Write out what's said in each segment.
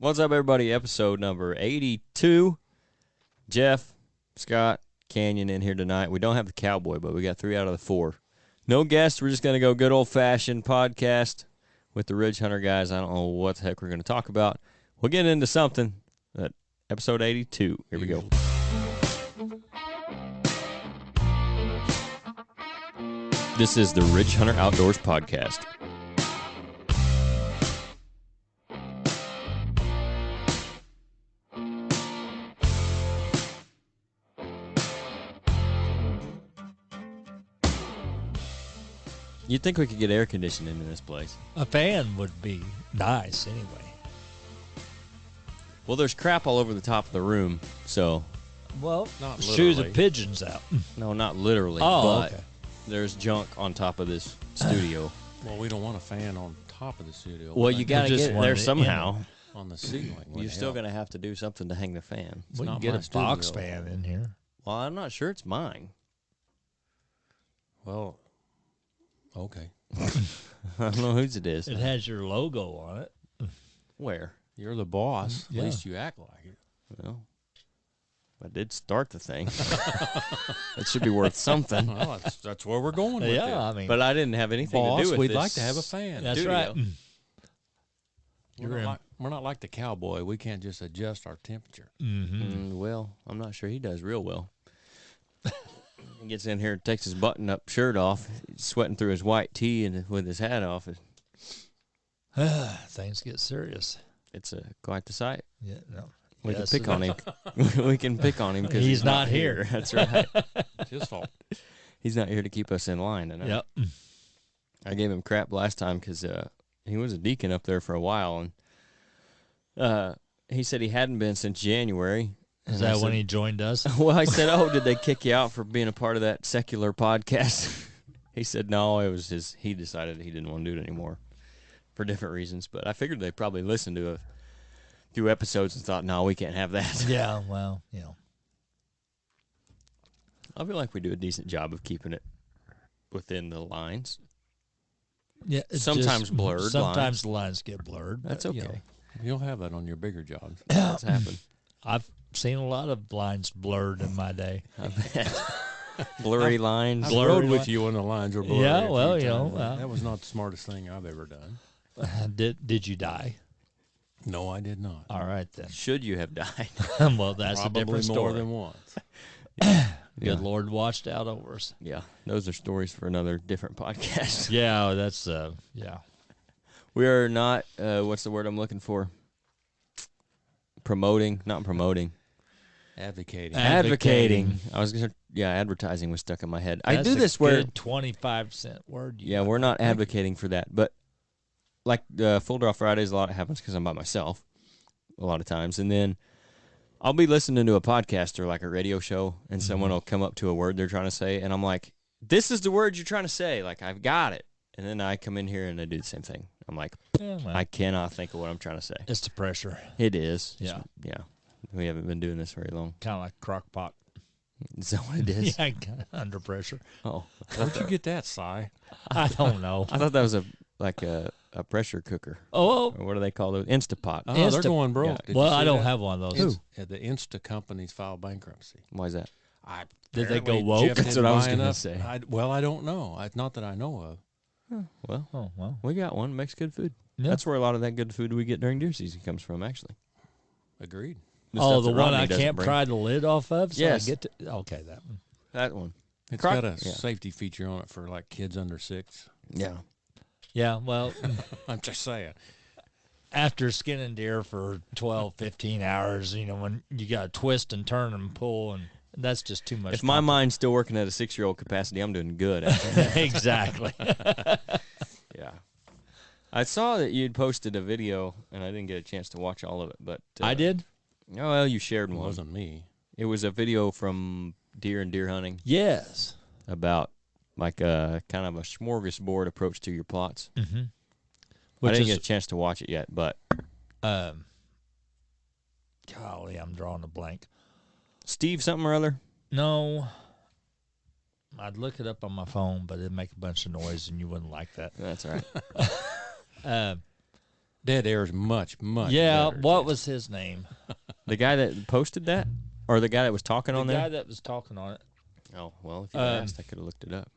What's up, everybody? Episode number 82. Jeff, Scott, Canyon in here tonight. We don't have the cowboy, but we got 3 out of the 4. No guests. We're just going to go good old-fashioned podcast with the Ridge Hunter guys. I don't know what the heck we're going to talk about. We'll get into something. But episode 82. Here we go. This is the Ridge Hunter Outdoors podcast. You'd think we could get air conditioning in this place. A fan would be nice anyway. Well, there's crap all over the top of the room, so... Well, not shoes literally. of pigeons out. No, not literally, Oh, but okay. there's junk on top of this studio. Well, we don't want a fan on top of the studio. Well, you got to just get it want there it somehow. on the ceiling. You're still going to have to do something to hang the fan. We can not get my a box studio. fan in here. Well, I'm not sure it's mine. Well, okay. I don't know whose it is. It has your logo on it. Where? You're the boss. Yeah. At least you act like it. Well, I did start the thing. It should be worth something. Well, that's where we're going with it. Yeah, I mean, But I didn't have anything Boss, to do with we'd this like to have a fan. that's studio. right. We're not like the cowboy. We can't just adjust our temperature. Mm-hmm. Well, I'm not sure he does real well. He gets in here and takes his button-up shirt off, he's sweating through his white tee and with his hat off. Things get serious. It's quite the sight. Yeah, no. We Yes, can pick on him. We can pick on him because He's not here. That's right. It's his fault. He's not here to keep us in line tonight. Yep. I gave him crap last time because he was a deacon up there for a while, and he said he hadn't been since January. Is And I that when said- he joined us? Well, I said, "Oh, did they kick you out for being a part of that secular podcast?" He said, "No, it was his. He decided he didn't want to do it anymore for different reasons." But I figured they probably listened to a few episodes and thought, "No, we can't have that." Yeah, well, you know. I feel like we do a decent job of keeping it within the lines. Yeah, it's Sometimes just- blurred Sometimes lines. the lines get blurred. That's but, you okay. know, You'll have that on your bigger jobs. That's happened. I've seen a lot of lines blurred in my day. I bet. Blurry lines. I Blurry rode with line. you when the lines were blurry. Yeah, a few well, you times. know, well. That was not the smartest thing I've ever done. Did you die? No, I did not. All right then. Should you have died? Well, that's Probably a different more story. than once. Good Lord watched out over us. Yeah, those are stories for another different podcast. Yeah, that's yeah. We are not, what's the word I'm looking for? Not promoting. Advocating. Advocating. I was going to, advertising was stuck in my head. That's I do a this where, good 25-cent word. yeah, we're not advocating for that. But like Full Draw Fridays, a lot happens because I'm by myself a lot of times. And then I'll be listening to a podcast or like a radio show, and someone will come up to a word they're trying to say, and I'm like, this is the word you're trying to say. Like, I've got it. And then I come in here and I do the same thing. I'm like, Yeah, well, I cannot think of what I'm trying to say. it's the pressure. It is. Yeah. Yeah. We haven't been doing this very long. Kind of like crock pot. Is that what it is? Yeah, kinda under pressure. Oh. Where'd you get that, Si? I don't know. I thought that was a pressure cooker. Oh, Or what do they call those? Instapot. Oh, they're Insta- going broke. yeah. Did you well, see I don't that? have one of those. The Insta companies filed bankruptcy. Why is that? Did they go Apparently woke? Jeff That's didn't what I was buy gonna enough. say. I don't know. Not that I know of. Well, Oh, well. we got one. Makes good food. Yeah. That's where a lot of that good food we get during deer season comes from, actually. Agreed. Oh, stuff the that one Rodney I doesn't can't bring. pry the lid off of? So Yes. I get to, okay, that one. That one. It's Croc- got a yeah. safety feature on it for like kids under 6. Yeah. Yeah, well, I'm just saying. after skinning deer for 12, 15 hours, you know, when you got to twist and turn and pull, and that's just too much. If my mind's still working at a 6-year-old capacity, I'm doing good. Actually. Exactly. Yeah. I saw that you'd posted a video, and I didn't get a chance to watch all of it, but I did? Oh, well, you shared It one. wasn't me. It was a video from deer and deer hunting Yes. about like a kind of a smorgasbord approach to your plots. Mm-hmm. I Which didn't is, get a chance to watch it yet, but golly, I'm drawing a blank. Steve something or other. No, I'd look it up on my phone, but it'd make a bunch of noise, and you wouldn't like that. That's all right. Dead air is much Yeah, better. what was his name? The guy that posted that, or the guy that was talking on The guy there? that was talking on it. Oh, well, if you'd asked, I could have looked it up.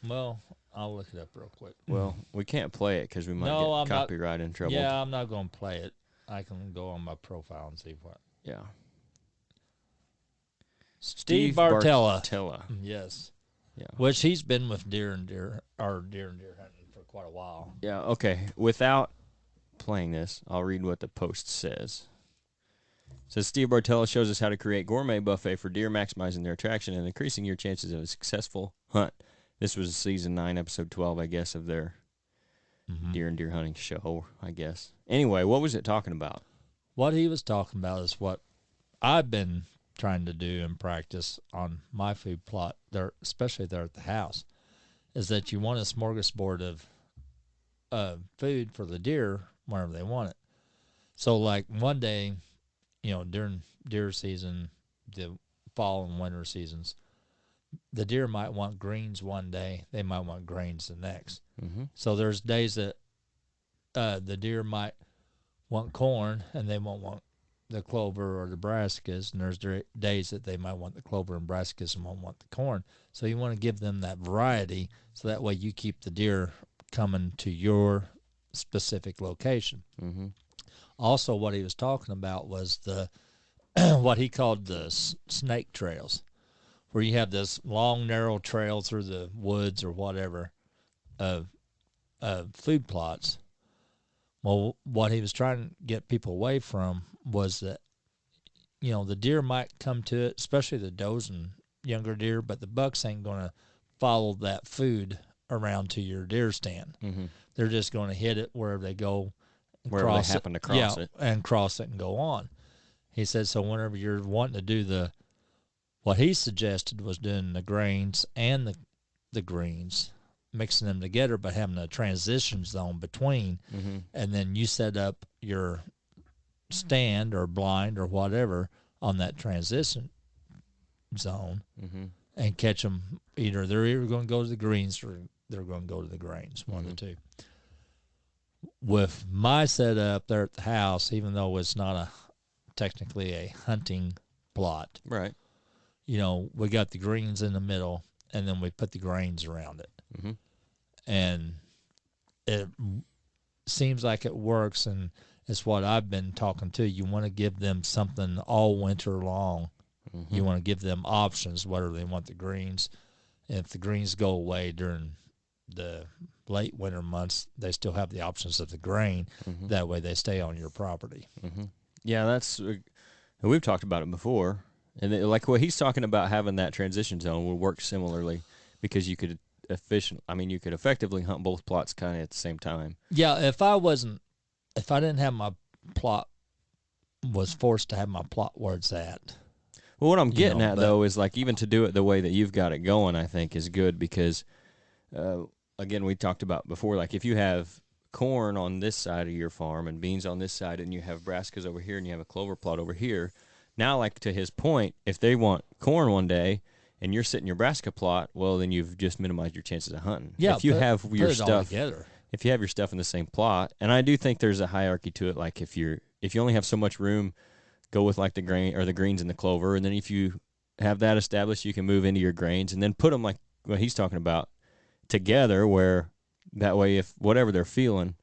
Well, I'll look it up real quick. Well, we can't play it because we might No, get I'm not- copyright in trouble. Yeah, I'm not going to play it. I can go on my profile and see what. Yeah. Steve Bartella. Bartella. Yes. Yeah. Which he's been with deer and deer hunting for quite a while. Yeah, okay. Without playing this, I'll read what the post says. It says Steve Bartella shows us how to create gourmet buffet for deer, maximizing their attraction and increasing your chances of a successful hunt. This was season 9, episode 12, I guess, of their deer and deer hunting show, I guess. Anyway, what was it talking about? What he was talking about is what I've been trying to do and practice on my food plot, there, especially there at the house, is that you want a smorgasbord of food for the deer whenever they want it. So, like one day, during deer season, the fall and winter seasons, the deer might want greens one day, they might want grains the next. Mm-hmm. So there's days that the deer might want corn and they won't want the clover or the brassicas, and there's days that they might want the clover and brassicas and won't want the corn. So you want to give them that variety, so that way you keep the deer coming to your specific location. Mm-hmm. Also, what he was talking about was the what he called the snake trails, where you have this long, narrow trail through the woods or whatever of food plots. Well, what he was trying to get people away from was that, the deer might come to it, especially the does and younger deer, but the bucks ain't going to follow that food around to your deer stand. Mm-hmm. They're just going to hit it wherever they go. Wherever they happen to cross it. And cross it and go on. He said, so whenever you're wanting to do what he suggested was doing the grains and the greens, mixing them together, but having a transition zone between, and then you set up your stand or blind or whatever on that transition zone and catch them. They're either going to go to the greens or they're going to go to the grains, one of the two. With my setup there at the house, even though it's not technically a hunting plot, right? We got the greens in the middle, and then we put the grains around it, and it seems like it works. And it's what I've been talking to. You want to give them something all winter long. You want to give them options, whether they want the greens. If the greens go away during the late winter months, they still have the options of the grain. That way they stay on your property. Yeah, that's we've talked about it before, and like what he's talking about, having that transition zone would work similarly, because you could effectively hunt both plots kind of at the same time. Yeah, if I didn't have my plot, was forced to have my plot where it's at. Well, what I'm getting at though is, like, even to do it the way that you've got it going, I think is good, because again, we talked about before, like if you have corn on this side of your farm and beans on this side, and you have brassicas over here and you have a clover plot over here, now, like to his point, if they want corn one day and you're sitting your brassica plot, well, then you've just minimized your chances of hunting. Yeah, if you have your stuff together. If you have your stuff in the same plot, and I do think there's a hierarchy to it, like if you only have so much room, go with like the grain or the greens and the clover, and then if you have that established, you can move into your grains and then put them, like what he's talking about, together, where that way, if whatever they're feeling,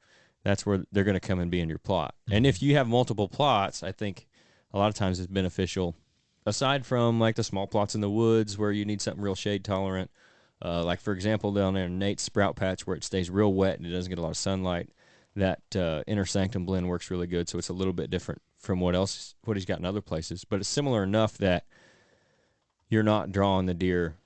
that's where they're going to come and be in your plot. And if you have multiple plots, I think a lot of times it's beneficial, aside from like the small plots in the woods where you need something real shade tolerant, like for example down there in Nate's sprout patch where it stays real wet and it doesn't get a lot of sunlight. That inner sanctum blend works really good, so it's a little bit different from what he's got in other places, but it's similar enough that you're not drawing the deer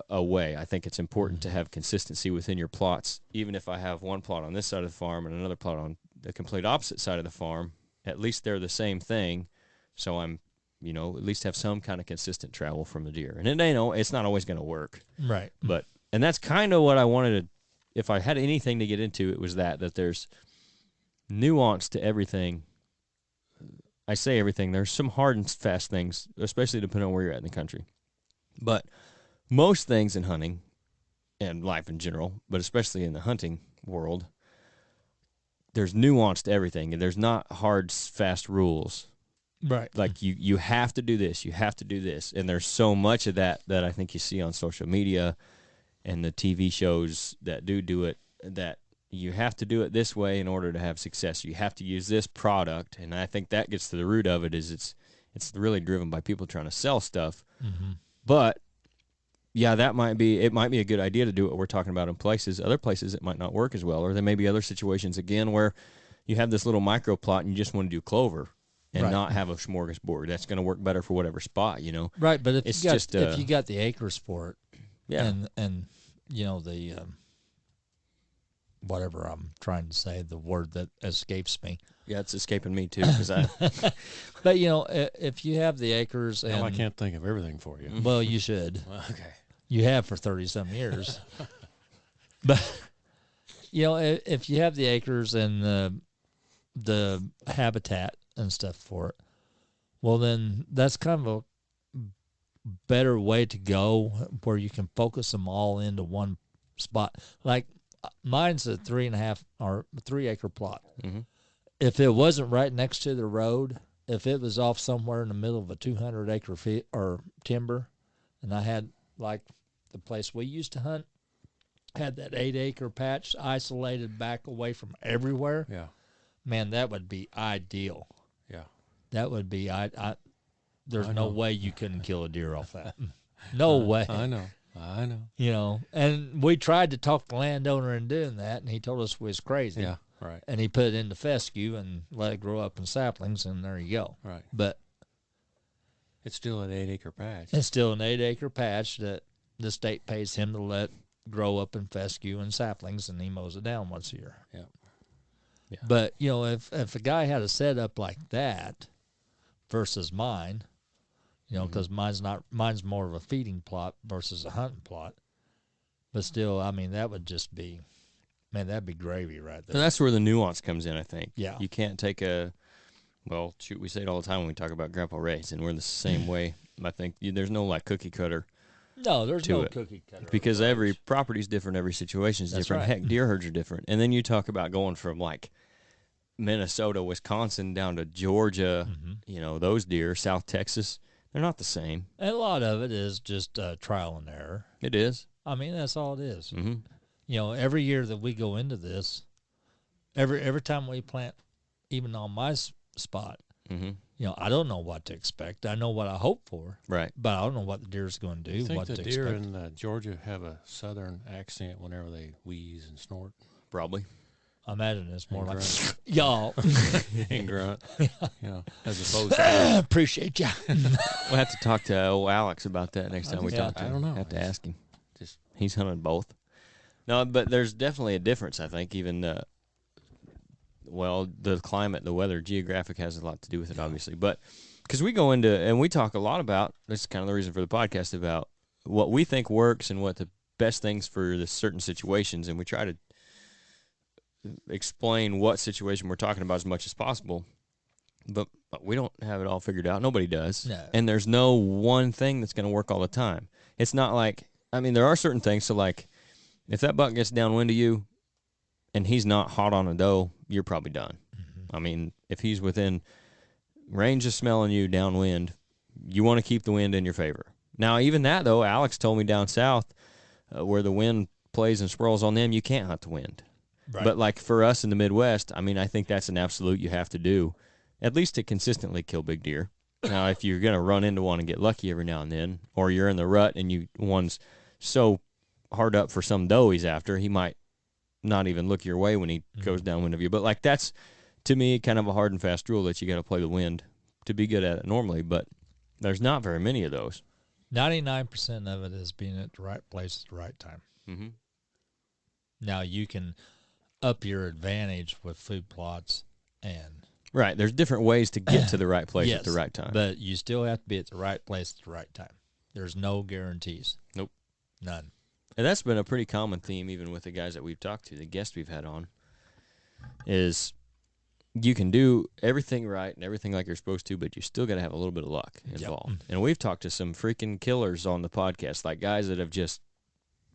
away. I think it's important to have consistency within your plots. Even if I have one plot on this side of the farm and another plot on the complete opposite side of the farm, at least they're the same thing, so I'm, at least have some kind of consistent travel from the deer. And it's not always going to work. Right. And that's kind of what I wanted to, if I had anything to get into, it was that there's nuance to everything. I say everything. There's some hard and fast things, especially depending on where you're at in the country. But most things in hunting and life in general, but especially in the hunting world, there's nuance to everything, and there's not hard, fast rules. Right. Like you have to do this, you have to do this, and there's so much of that I think you see on social media and the TV shows that do it, that you have to do it this way in order to have success. You have to use this product, and I think that gets to the root of it. Is it's really driven by people trying to sell stuff. Mm-hmm. But yeah, it might be a good idea to do what we're talking about in places. Other places it might not work as well, or there may be other situations again where you have this little micro plot and you just want to do clover and not have a smorgasbord. That's going to work better for whatever spot, you know. Right, but if it's you got just if you got the acres for it, yeah, and you know the whatever I'm trying to say, the word that escapes me. Yeah, it's escaping me too because I. But you know, if you have the acres, and Well, I can't think of everything for you. well, you should. Okay. You have for 30-some years. But you know, if you have the acres and the habitat and stuff for it, well, then that's kind of a better way to go, where you can focus them all into one spot. Like mine's a 3.5 or 3 acre plot. Mm-hmm. If it wasn't right next to the road, if it was off somewhere in the middle of a 200 acre or timber, and I had like the place we used to hunt had that 8 acre patch isolated back away from everywhere. Yeah. Man, that would be ideal. Yeah. That would be there's I no know. way you couldn't kill a deer off that. No way. I know. You know, and we tried to talk the landowner into doing that, and he told us we was crazy. Yeah. Right. And he put it into fescue and let it grow up in saplings, and there you go. Right. But It's still an 8 acre patch. it's still an 8 acre patch that the state pays him to let grow up in fescue and saplings, and he mows it down once a year. Yeah. Yeah. But, you know, if a guy had a setup like that versus mine, you know, because mine's more of a feeding plot versus a hunting plot. But still, I mean, that would just be, man, that'd be gravy right there. And that's where the nuance comes in, I think. Yeah. You can't take well, shoot, we say it all the time when we talk about Grandpa Ray's, and we're the same way. I think there's no, like, cookie cutter. No, there's to no it. cookie cutter. Because every property's different, every situation's That's different. right. Heck, deer herds are different. And then you talk about going from, like, Minnesota, Wisconsin, down to Georgia, you know, those deer, South Texas, they're not the same. And a lot of it is just trial and error. It is. I mean, that's all it is. Mm-hmm. You know, every year that we go into this, every time we plant, even on my spot, Mm-hmm. you know, I don't know what to expect. I know what I hope for, Right. but I don't know what the deer's going to do. You think what the to deer expect. in Georgia have a southern accent whenever they wheeze and snort? Probably. I imagine it's more And like, grunt. y'all, And grunt. You know, as opposed to appreciate ya. We'll have to talk to old Alex about that next time we Yeah, talk to him. I don't know. Have to ask him. just He's hunted both. No, but there's definitely a difference, I think. Even, the climate, the weather, geographic has a lot to do with it, obviously. But because we go into, and we talk a lot about, this is kind of the reason for the podcast, about what we think works and what the best things for the certain situations. And we try to explain what situation we're talking about as much as possible. But we don't have it all figured out. Nobody does. No. And there's no one thing that's going to work all the time. It's not like, I mean, there are certain things. So, like, if that buck gets downwind of you and he's not hot on a doe, you're probably done. I mean, if he's within range of smelling you downwind, you want to keep the wind in your favor. Now, even that, though, Alex told me down south where the wind plays and swirls on them, you can't hunt the wind. Right. But, like, for us in the Midwest, I mean, I think that's an absolute you have to do, at least to consistently kill big deer. Now, if you're going to run into one and get lucky every now and then, or you're in the rut and one's so hard up for some doe he's after, he might not even look your way when he goes downwind of you. But, like, that's, to me, kind of a hard and fast rule that you got to play the wind to be good at it normally. But there's not very many of those. 99% of it is being at the right place at the right time. Mm-hmm. Now, you can up your advantage with food plots and Right. There's different ways to get to the right place yes, at the right time. but you still have to be at the right place at the right time. There's no guarantees. Nope. None. And that's been a pretty common theme, even with the guys that we've talked to, the guests we've had on, is you can do everything right and everything like you're supposed to, but you still got to have a little bit of luck involved. Yep. And we've talked to some freaking killers on the podcast, like guys that have just,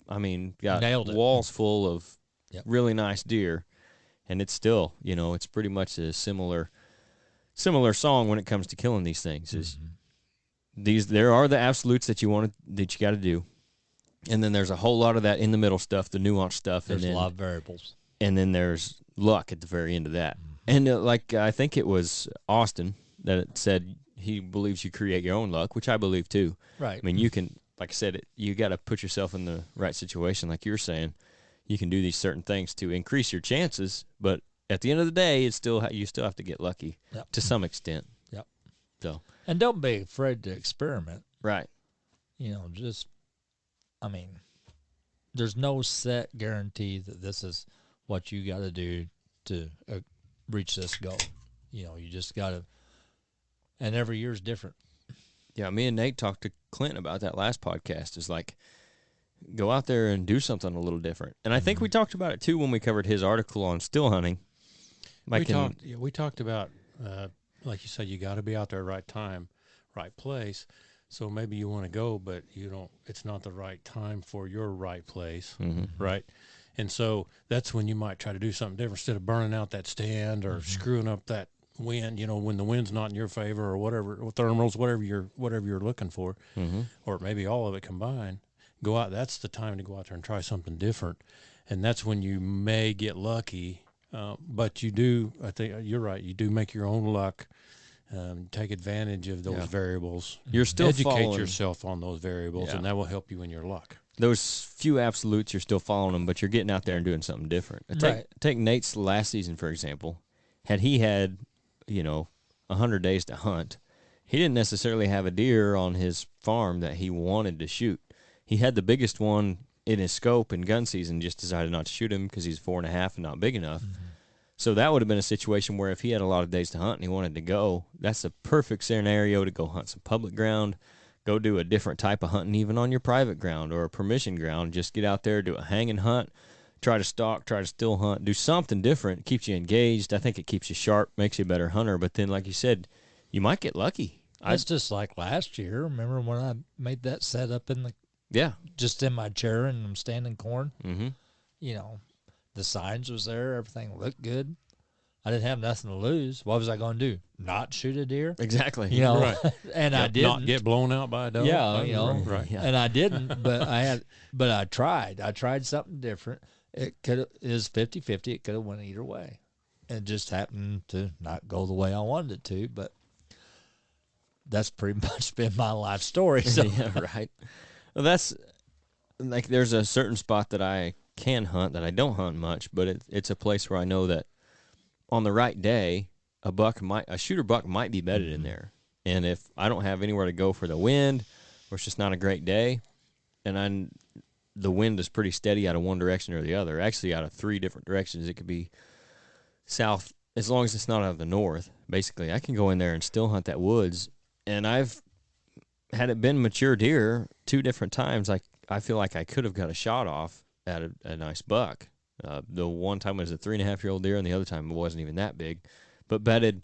I mean, got Nailed it. walls full of Yep. really nice deer, And it's still, it's pretty much a similar song when it comes to killing these things. Is there are the absolutes that you got to do, and then there's a whole lot of that in the middle stuff, the nuance stuff. There's and then, a lot of variables. And then there's luck at the very end of that. And I think it was Austin that it said he believes you create your own luck, which I believe too. Right. I mean, you can, like I said, you got to put yourself in the right situation, like you're saying. You can do these certain things to increase your chances, but at the end of the day, you still have to get lucky to some extent. Yep. So. And don't be afraid to experiment. Right. There's no set guarantee that this is what you got to do to reach this goal. You just got to, and every year is different. Yeah, me and Nate talked to Clinton about that last podcast. Is like, go out there and do something a little different. And I think we talked about it too when we covered his article on still hunting. We talked about, like you said, you got to be out there right time, right place. So maybe you want to go, but it's not the right time for your right place, right? And so that's when you might try to do something different instead of burning out that stand or screwing up that wind, when the wind's not in your favor or whatever, or thermals, whatever you're looking for, or maybe all of it combined. Go out. That's the time to go out there and try something different, and that's when you may get lucky. But you do. I think you're right. You do make your own luck. Take advantage of those variables. You're still educate yourself on those variables, and that will help you in your luck. Those few absolutes, you're still following them, but you're getting out there and doing something different. Take Nate's last season, for example. Had he had, 100 days to hunt, he didn't necessarily have a deer on his farm that he wanted to shoot. He had the biggest one in his scope in gun season, just decided not to shoot him because he's 4.5 and not big enough. So that would have been a situation where if he had a lot of days to hunt and he wanted to go, that's a perfect scenario to go hunt some public ground, go do a different type of hunting even on your private ground or a permission ground. Just get out there, do a hang and hunt, try to stalk, try to still hunt, do something different. Keeps you engaged. I think it keeps you sharp, makes you a better hunter. But then, like you said, you might get lucky. It's just like last year. Remember when I made that setup just in my chair and I'm standing corn? The signs was there. Everything looked good. I didn't have nothing to lose. What was I going to do? Not shoot a deer? Exactly. Right. And I didn't. Not get blown out by a dog. Yeah, Right. Yeah. And I didn't, but I tried. I tried something different. It is 50-50. It could have went either way. It just happened to not go the way I wanted it to, but that's pretty much been my life story. So. Yeah, right. Well, that's like there's a certain spot that I can hunt that I don't hunt much, but it's a place where I know that on the right day, a shooter buck might be bedded in there. And if I don't have anywhere to go for the wind, or it's just not a great day, and the wind is pretty steady out of one direction or the other, actually out of 3 different directions, it could be south, as long as it's not out of the north, basically, I can go in there and still hunt that woods. And I've had it been mature deer 2 different times, I feel like I could have got a shot off at a nice buck. The one time was a 3.5-year-old deer, and the other time it wasn't even that big. But bedded,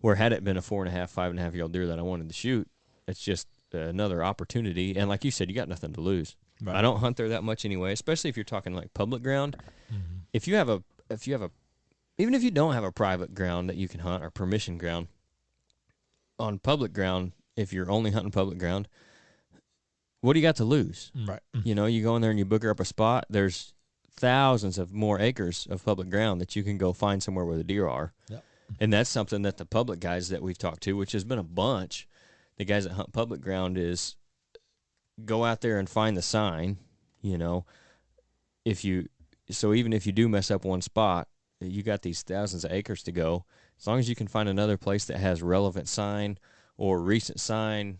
where had it been a 4.5, 5.5-year-old deer that I wanted to shoot, it's just another opportunity. And like you said, you got nothing to lose. Right. I don't hunt there that much anyway, especially if you're talking like public ground. If you have even if you don't have a private ground that you can hunt or permission ground, on public ground, if you're only hunting public ground, what do you got to lose? Right. You go in there and you booger up a spot, there's thousands of more acres of public ground that you can go find somewhere where the deer are. Yep. And that's something that the public guys that we've talked to, which has been a bunch, the guys that hunt public ground, is go out there and find the sign, even if you do mess up one spot, you got these thousands of acres to go. As long as you can find another place that has relevant sign or recent sign,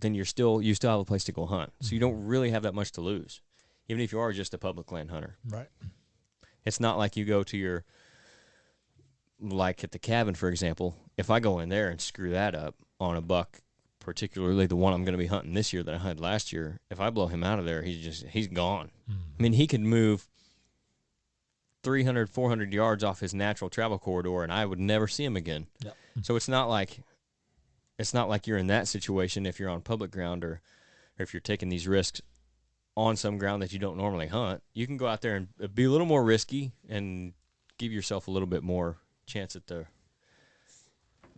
then you still have a place to go hunt. So you don't really have that much to lose, even if you are just a public land hunter. Right. It's not like you go to like at the cabin, for example, if I go in there and screw that up on a buck, particularly the one I'm going to be hunting this year that I hunted last year, if I blow him out of there, he's gone. I mean, he could move 300, 400 yards off his natural travel corridor, and I would never see him again. Yep. So it's not like you're in that situation if you're on public ground or if you're taking these risks on some ground that you don't normally hunt, you can go out there and be a little more risky and give yourself a little bit more chance at the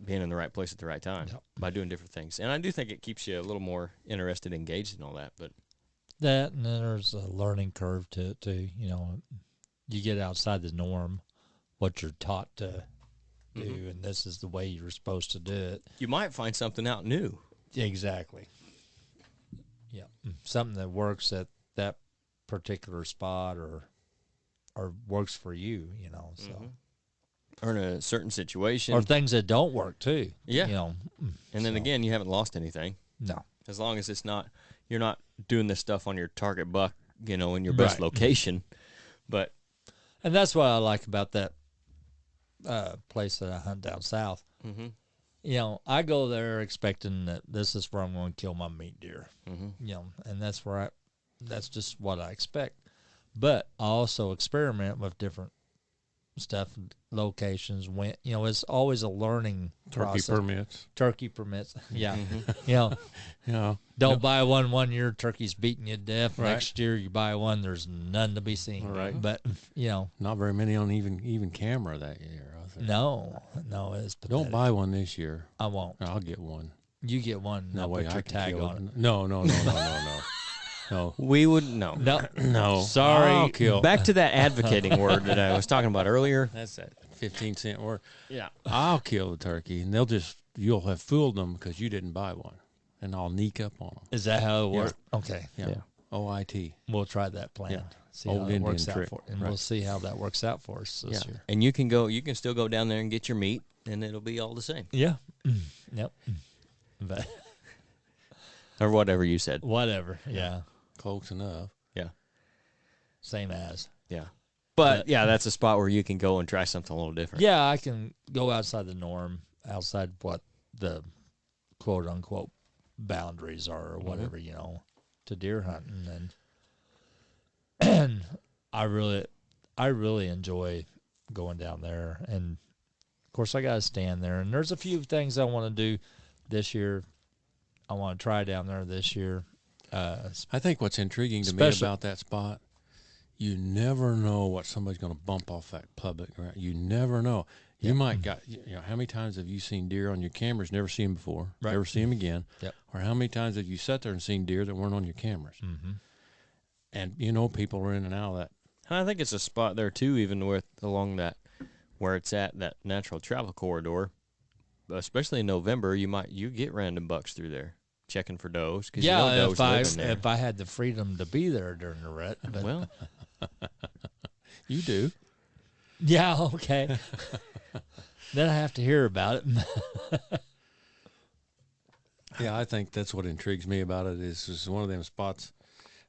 being in the right place at the right time by doing different things. And I do think it keeps you a little more interested, engaged in all that. But that, and then there's a learning curve to it too. You know, you get outside the norm, what you're taught to do, and this is the way you're supposed to do it. You might find something out new. Exactly. Yeah, something that works at that particular spot or works for you. You know, so. Or in a certain situation. Or things that don't work, too. Yeah. You know, and then again, you haven't lost anything. No. As long as it's not, you're not doing this stuff on your target buck, you know, in your best location. But. And that's what I like about that place that I hunt down south. Mm-hmm. You know, I go there expecting that this is where I'm going to kill my meat deer. Mm-hmm. You know, and that's just what I expect. But I also experiment with different stuff, locations, you know, it's always a learning process. Turkey permits. Yeah. You know, don't buy one year, turkey's beating you to death. Right. Next year you buy one, there's none to be seen. Right. But, you know. Not very many on even camera that year. No, it's pathetic. Don't buy one this year. I won't. I'll get one. You get one. No way, put your tag on it. No. No. We wouldn't know. No. Sorry. I'll kill. Back to that advocating word that I was talking about earlier. That's that 15-cent word. Yeah. I'll kill the turkey, and you'll have fooled them because you didn't buy one, and I'll neek up on them. Is that how it works? Yeah. Okay. Yeah. OIT. We'll try that plan. Yeah. See how it works out for, and we'll see how that works out for us this year. And you can still go down there and get your meat, and it'll be all the same. Yeah. Yep. But or whatever you said. Whatever. Yeah. Close enough. Yeah. Same as. Yeah. But yeah, that's a spot where you can go and try something a little different. Yeah, I can go outside the norm, outside what the quote unquote boundaries are or whatever, you know, to deer hunting, and I really enjoy going down there, and of course I gotta stand there, and there's a few things I want to do this year. I want to try down there this year. I think what's intriguing to me about that spot, you never know what somebody's going to bump off that public ground. You never know. You might how many times have you seen deer on your cameras, never seen them before, never see them again? Yep. Or how many times have you sat there and seen deer that weren't on your cameras? Mm-hmm. And, you know, people are in and out of that. And I think it's a spot there, too, even along that, where it's at, that natural travel corridor. Especially in November, you get random bucks through there. Checking for does. Yeah, if I had the freedom to be there during the rut. But. Well, you do. Yeah, okay. Then I have to hear about it. Yeah, I think that's what intrigues me about it is it's one of them spots.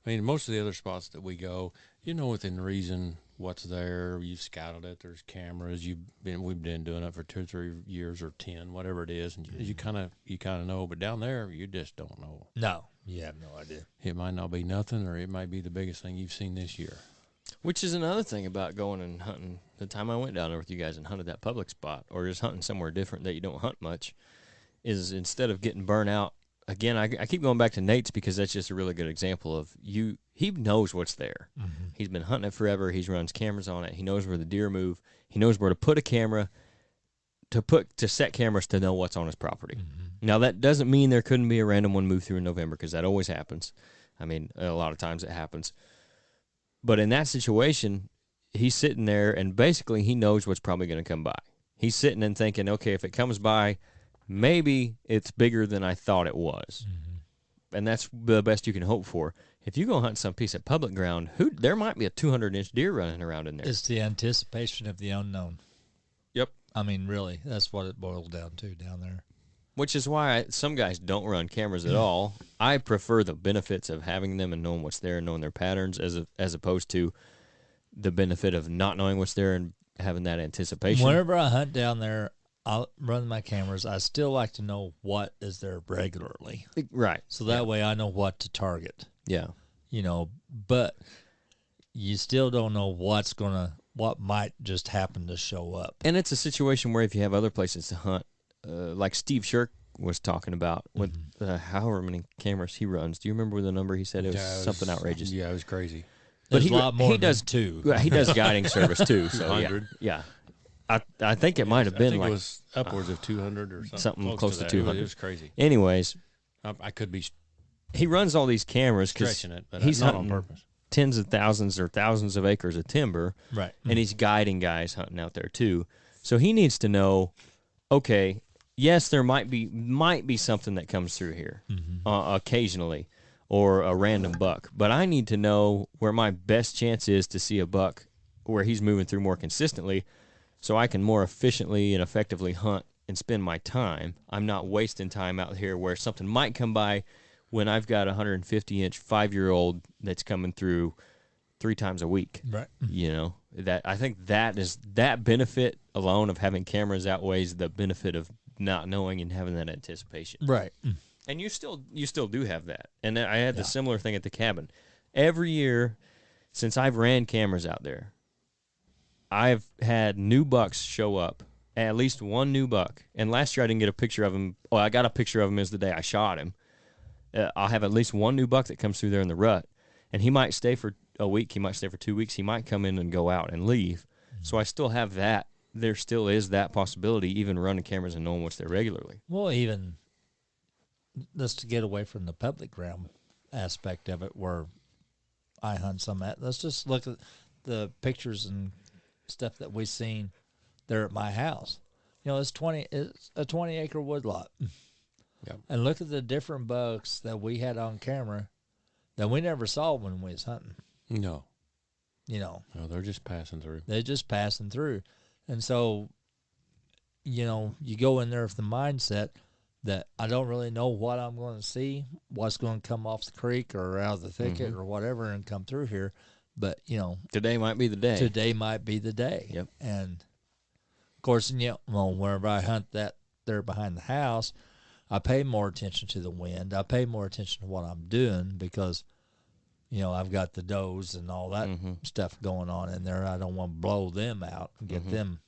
I mean, most of the other spots that we go, you know, within reason what's there. You've scouted it. There's cameras. We've been doing it for 2 or 3 years or 10, whatever it is, and you kind of know. But down there, you just don't know. No, you have no idea. It might not be nothing, or it might be the biggest thing you've seen this year. Which is another thing about going and hunting. The time I went down there with you guys and hunted that public spot, or just hunting somewhere different that you don't hunt much, is instead of getting burnt out. Again, I keep going back to Nate's because that's just a really good example of you. He knows what's there. Mm-hmm. He's been hunting it forever. He runs cameras on it. He knows where the deer move. He knows where to put a camera, to set cameras to know what's on his property. Mm-hmm. Now, that doesn't mean there couldn't be a random one move through in November because that always happens. I mean, a lot of times it happens. But in that situation, he's sitting there, and basically he knows what's probably going to come by. He's sitting and thinking, okay, if it comes by, maybe it's bigger than I thought it was. Mm-hmm. And that's the best you can hope for. If you go hunt some piece of public ground, there might be a 200-inch deer running around in there. It's the anticipation of the unknown. Yep. I mean, really, that's what it boils down to down there. Which is why some guys don't run cameras at all. I prefer the benefits of having them and knowing what's there and knowing their patterns as opposed to the benefit of not knowing what's there and having that anticipation. Whenever I hunt down there, I'll run my cameras. I still like to know what is there regularly. Right. So that way I know what to target. Yeah. You know, but you still don't know what might just happen to show up. And it's a situation where if you have other places to hunt, like Steve Shirk was talking about with however many cameras he runs. Do you remember the number he said? It was something outrageous. Yeah, it was crazy. But a lot more than two. Yeah, he does guiding service too. So 200. yeah. I think it might have been like it was upwards of 200 or something close to that. 200. It was crazy. Anyways, I could be he runs all these cameras because stretching it, but he's not hunting on purpose. tens of thousands or thousands of acres of timber, Right. and he's guiding guys hunting out there too. So he needs to know, okay, yes, there might be something that comes through here occasionally, or a random buck, but I need to know where my best chance is to see a buck where he's moving through more consistently, so I can more efficiently and effectively hunt and spend my time. I'm not wasting time out here where something might come by when I've got a 150-inch 5-year-old that's coming through 3 times a week. Right. You know, that I think that benefit alone of having cameras outweighs the benefit of not knowing and having that anticipation. Right. And you still do have that. And I had the similar thing at the cabin. Every year since I've ran cameras out there, I've had new bucks show up, at least one new buck. And last year I didn't get a picture of him. Well, I got a picture of him as the day I shot him. I'll have at least one new buck that comes through there in the rut. And he might stay for a week. He might stay for 2 weeks. He might come in and go out and leave. So I still have that. There still is that possibility, even running cameras and knowing what's there regularly. Well, even just to get away from the public ground aspect of it, where I hunt some at, let's just look at the pictures and stuff that we've seen there at my house. You know, it's a 20-acre woodlot. Yep. And look at the different bucks that we had on camera that we never saw when we was hunting. No. You know. No, they're just passing through. They're just passing through. And so, you know, you go in there with the mindset that I don't really know what I'm going to see, what's going to come off the creek or out of the thicket or whatever and come through here. But, you know. Today might be the day. Today might be the day. Yep. And, of course, you know, well, whenever I hunt that there behind the house, I pay more attention to the wind. I pay more attention to what I'm doing because, you know, I've got the does and all that stuff going on in there. I don't want to blow them out and get them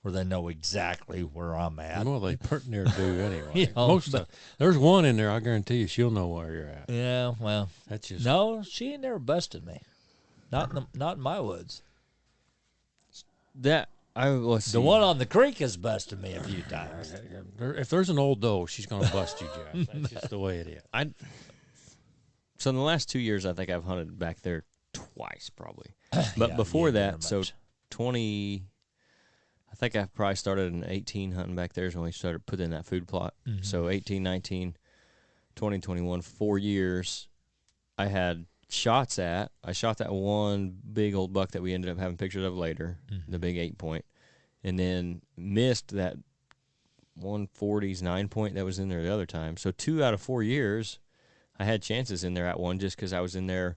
where they know exactly where I'm at. Well, they pretty near do anyway. You know, there's one in there, I guarantee you she'll know where you're at. Yeah, well, That's just no, she ain't never busted me. Not in my woods. Let's see. The one on the creek has busted me a few times. If there's an old doe, she's going to bust you, Jeff. That's just the way it is. So in the last 2 years, I think I've hunted back there twice, probably. But Yeah, before you ain't that, never so 20, I think I probably started in 18 hunting back there is when we started putting in that food plot. So 18, 19, 20, 21, 4 years, I had shots at. I shot that one big old buck that we ended up having pictures of later, the big 8-point, and then missed that 140s 9-point that was in there the other time. So 2 out of 4 years, I had chances in there at one just because I was in there.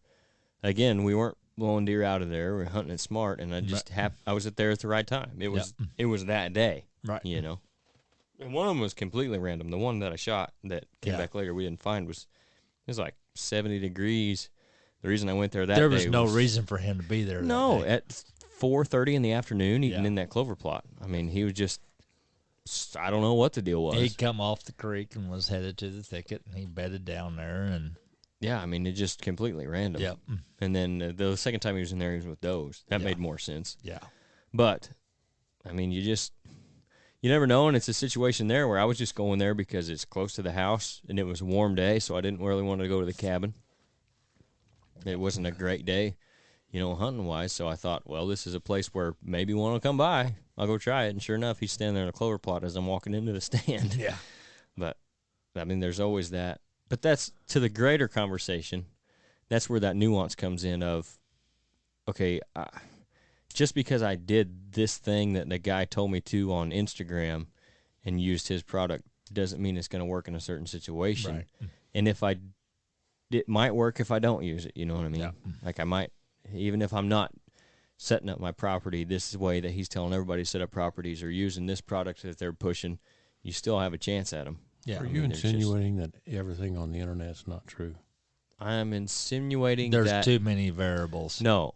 Again, we weren't blowing deer out of there. We were hunting it smart, and I just I was there at the right time. It was that day, Right. you know. And one of them was completely random. The one that I shot that came back later we didn't find it was like 70 degrees. The reason I went there that day there was no reason for him to be there. No, that day. at 4:30 in the afternoon, eating in that clover plot. I mean, he was just, I don't know what the deal was. He'd come off the creek and was headed to the thicket, and he bedded down there. And yeah, I mean, it just completely random. Yep. And then the second time he was in there, he was with does. That made more sense. Yeah. But, I mean, you never know, and it's a situation there where I was just going there because it's close to the house, and it was a warm day, so I didn't really want to go to the cabin. It wasn't a great day, you know, hunting-wise, so I thought, well, this is a place where maybe one will come by. I'll go try it, and sure enough, he's standing there in a clover plot as I'm walking into the stand. Yeah. But, I mean, there's always that. But that's, to the greater conversation, that's where that nuance comes in of, okay, just because I did this thing that the guy told me to on Instagram and used his product doesn't mean it's going to work in a certain situation. Right. And it might work if I don't use it, you know what I mean? Yeah. Like I might, even if I'm not setting up my property this way that he's telling everybody to set up properties or using this product that they're pushing, you still have a chance at them. Yeah. Are you insinuating that everything on the internet is not true? I'm insinuating There's too many variables. No.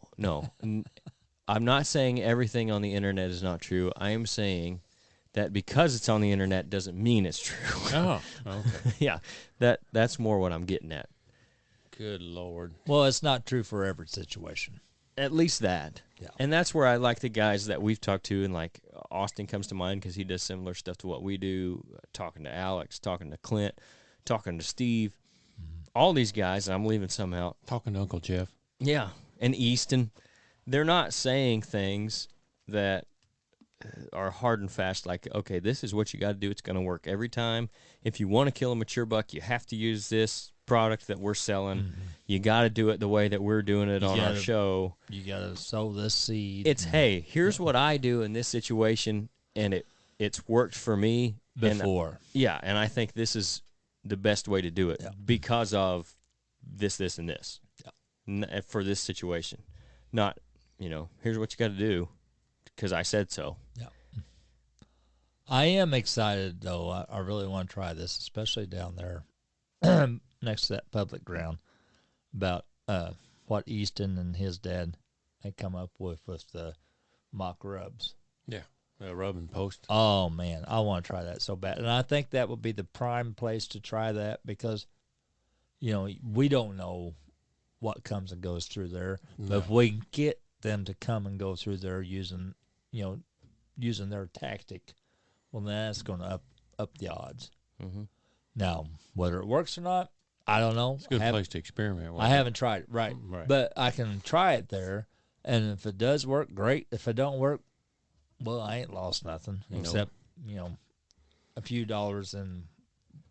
I'm not saying everything on the internet is not true. I am saying that because it's on the internet doesn't mean it's true. Oh, okay. Yeah, that's more what I'm getting at. Good Lord. Well, it's not true for every situation. At least that. Yeah. And that's where I like the guys that we've talked to, and like Austin comes to mind because he does similar stuff to what we do, talking to Alex, talking to Clint, talking to Steve, all these guys, and I'm leaving some out. Talking to Uncle Jeff. Yeah, and Easton. They're not saying things that are hard and fast, like, okay, this is what you got to do. It's going to work every time. If you want to kill a mature buck, you have to use this product that we're selling. Mm-hmm. You got to do it the way that we're doing it on our show. You got to sow this seed. It's, hey, here's what I do in this situation, and it's worked for me. Before. And I think this is the best way to do it because of this, and this for this situation. Not, here's what you got to do because I said so. Yeah. I am excited, though. I really want to try this, especially down there next to that public ground, about what Easton and his dad had come up with the mock rubs. Yeah, rub and post. Oh, man, I want to try that so bad. And I think that would be the prime place to try that because, we don't know what comes and goes through there. No. But if we can get them to come and go through there using their tactic, well, then that's going to up the odds. Mm-hmm. Now, whether it works or not, I don't know. It's a good place to experiment with. I haven't tried it, right. But I can try it there, and if it does work, great. If it don't work, well, I ain't lost nothing except, a few dollars in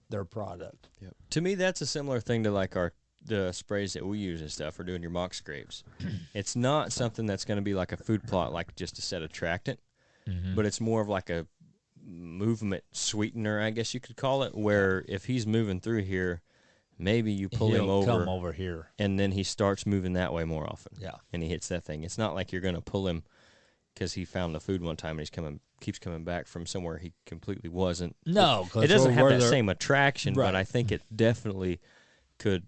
their product. Yep. To me, that's a similar thing to like the sprays that we use and stuff for doing your mock scrapes. It's not something that's going to be like a food plot, like just a set attractant, but it's more of like a movement sweetener, I guess you could call it, where if he's moving through here, maybe you pull him over. Come over here. And then he starts moving that way more often. Yeah. And he hits that thing. It's not like you're going to pull him because he found the food one time and keeps coming back from somewhere he completely wasn't. No. It doesn't have that same attraction, right. but I think it definitely could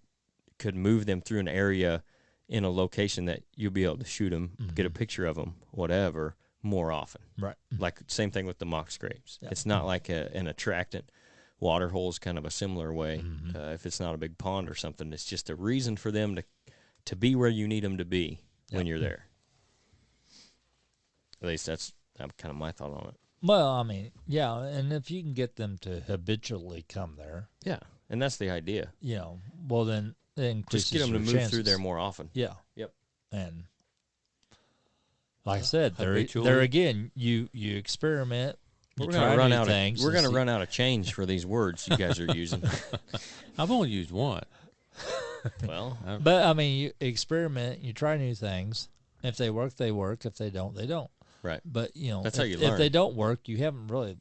move them through an area in a location that you'll be able to shoot them, get a picture of them, whatever, more often. Right. Like same thing with the mock scrapes. Yeah. It's not like an attractant. Water hole's kind of a similar way. If it's not a big pond or something, it's just a reason for them to be where you need them to be when you're there. At least that's kind of my thought on it. Well, I mean, yeah, and if you can get them to habitually come there. Yeah, and that's the idea. Well, then it increases just get them to move chances. through there more often. Yeah. Yep. And like I said, there again, you experiment. We're going to run out things. We're going to run out of change for these words you guys are using. I've only used one. Well, but I mean, you experiment. You try new things. If they work, they work. If they don't, they don't. Right. But that's how you learn. If they don't work, you haven't really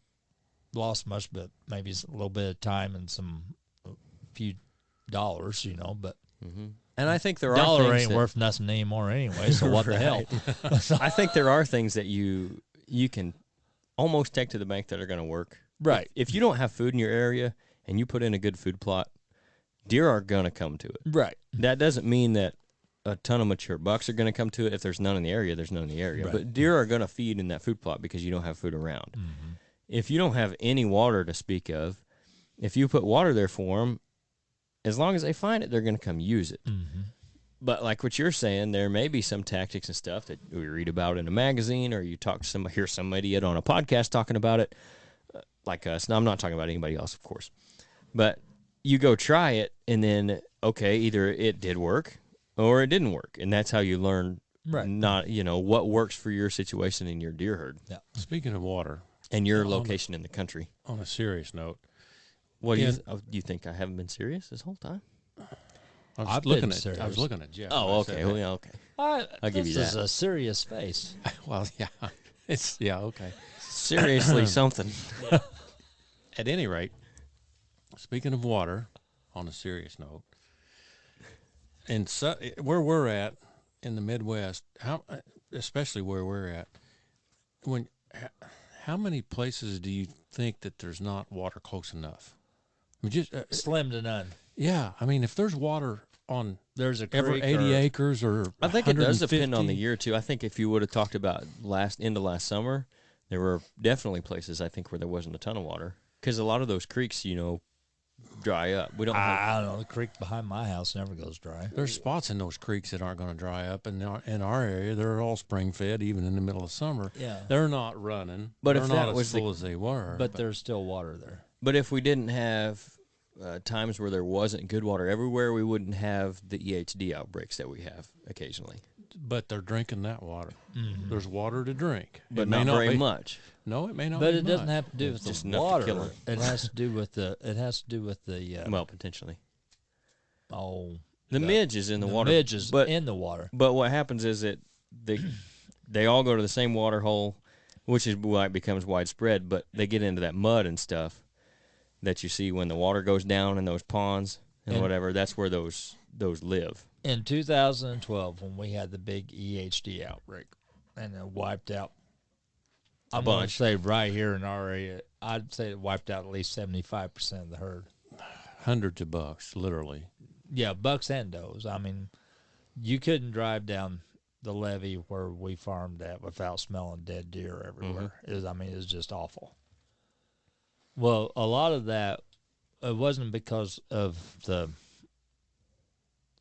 lost much, but maybe a little bit of time and a few dollars. But. And I think there are dollar things ain't worth nothing anymore anyway. So what the hell? I think there are things that you can almost take to the bank that are going to work. Right. If you don't have food in your area and you put in a good food plot, deer are going to come to it. Right. That doesn't mean that a ton of mature bucks are going to come to it. If there's none in the area, there's none in the area. Right. But deer are going to feed in that food plot because you don't have food around. If you don't have any water to speak of, if you put water there for them, as long as they find it, they're going to come use it. But like what you're saying, there may be some tactics and stuff that we read about in a magazine, or you hear some idiot on a podcast talking about it, like us. Now, I'm not talking about anybody else, of course. But you go try it, and then, okay, either it did work or it didn't work. And that's how you learn what works for your situation in your deer herd. Yeah. Speaking of water. And your location in the country. On a serious note. What do you think I haven't been serious this whole time? I was looking at Jeff. Oh, okay. Well, yeah, okay. I'll give you that. This is a serious face. Well, yeah. Okay. Seriously something. At any rate, speaking of water, on a serious note, and where we're at in the Midwest, especially where we're at, how many places do you think that there's not water close enough? I mean, just slim to none. Yeah, I mean, if there's water on there's a every 80 acres or I think it does depend on the year too. I think if you would have talked about end of last summer, There were definitely places, I think, where there wasn't a ton of water. Because a lot of those creeks, dry up. We don't have... I don't know. The creek behind my house never goes dry. There's spots in those creeks that aren't going to dry up. And in our area, they're all spring-fed, even in the middle of summer. Yeah. They're not running. But they're if not that as was full as they were. But there's still water there. But if we didn't have times where there wasn't good water everywhere, we wouldn't have the EHD outbreaks that we have occasionally. But they're drinking that water. Mm-hmm. There's water to drink. But It may not very be- much. No, it may not But be it doesn't much. have to do with Just the enough to water. kill it. It has to do with the. It has to do with the. Well, potentially. The midge is in the water. Midge is but, in the water. But what happens is that they all go to the same water hole, which is why it becomes widespread, but they get into that mud and stuff that you see when the water goes down in those ponds and whatever. That's where those live. In 2012, when we had the big EHD outbreak, and it wiped out, I'm going to say right here in our area, I'd say it wiped out at least 75% of the herd. Hundreds of bucks, literally. Yeah, bucks and does. I mean, you couldn't drive down the levee where we farmed at without smelling dead deer everywhere. Mm-hmm. It was just awful. Well, a lot of that, it wasn't because of the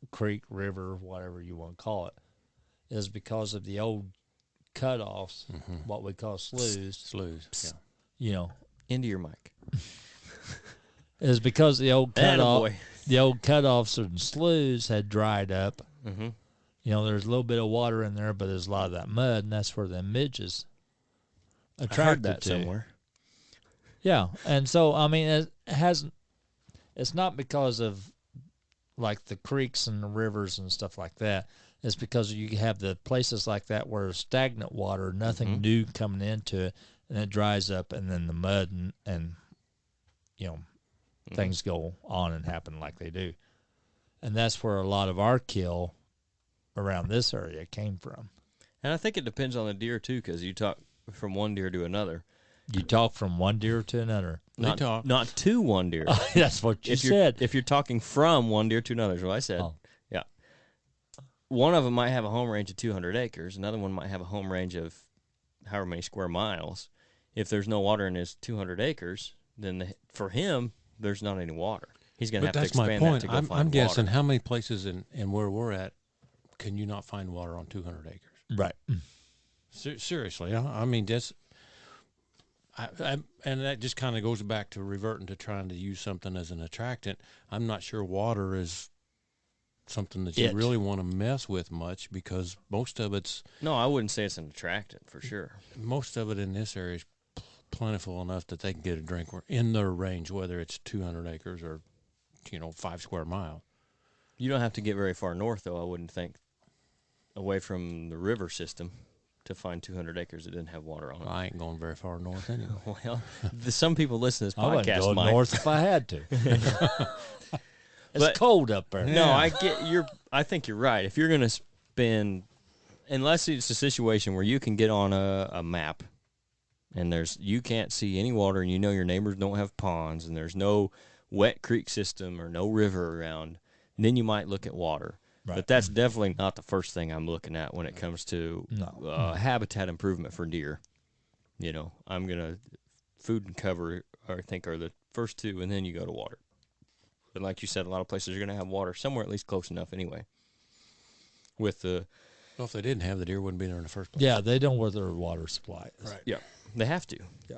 creek, river, whatever you want to call it. It was because of the old cutoffs, what we call sloughs. Sloughs, yeah. Into your mic. It was because the old Attaboy. cutoffs and sloughs had dried up. Mm-hmm. There's a little bit of water in there, but there's a lot of that mud, and that's where the midges attracted I heard that to. somewhere. Yeah, and so I mean, it hasn't. It's not because of like the creeks and the rivers and stuff like that. It's because you have the places like that where stagnant water, nothing new coming into it, and it dries up, and then the mud and things go on and happen like they do. And that's where a lot of our kill around this area came from. And I think it depends on the deer, too, because you talk from one deer to another. You talk from one deer to another. Not to one deer. That's what you said. If you're talking from one deer to another is what I said. Oh. Yeah. One of them might have a home range of 200 acres. Another one might have a home range of however many square miles. If there's no water in his 200 acres, then for him, there's not any water. He's going to have to expand that to go find water. I'm guessing how many places in where we're at can you not find water on 200 acres? Right. Seriously, I mean, that's... and that just kind of goes back to reverting to trying to use something as an attractant. I'm not sure water is something that you really want to mess with much because most of it's... No, I wouldn't say it's an attractant for sure. Most of it in this area is plentiful enough that they can get a drink in their range, whether it's 200 acres or 5 square miles. You don't have to get very far north, though, I wouldn't think, away from the river system to find 200 acres that didn't have water on it. I ain't going very far north anyway. Well, some people listen to this I wouldn't podcast, go Mike. north if I had to. It's cold up there. No, I think you're right. If you're going to spend, unless it's a situation where you can get on a map and you can't see any water and your neighbors don't have ponds and there's no wet creek system or no river around, then you might look at water. Right. But that's definitely not the first thing I'm looking at when it comes to habitat improvement for deer. I'm going to food and cover, I think, are the first two, and then you go to water. But like you said, a lot of places are going to have water somewhere at least close enough anyway. Well, if they didn't have the deer, wouldn't be there in the first place. Yeah, they know where their water supply is. Right. Yeah, they have to. Yeah.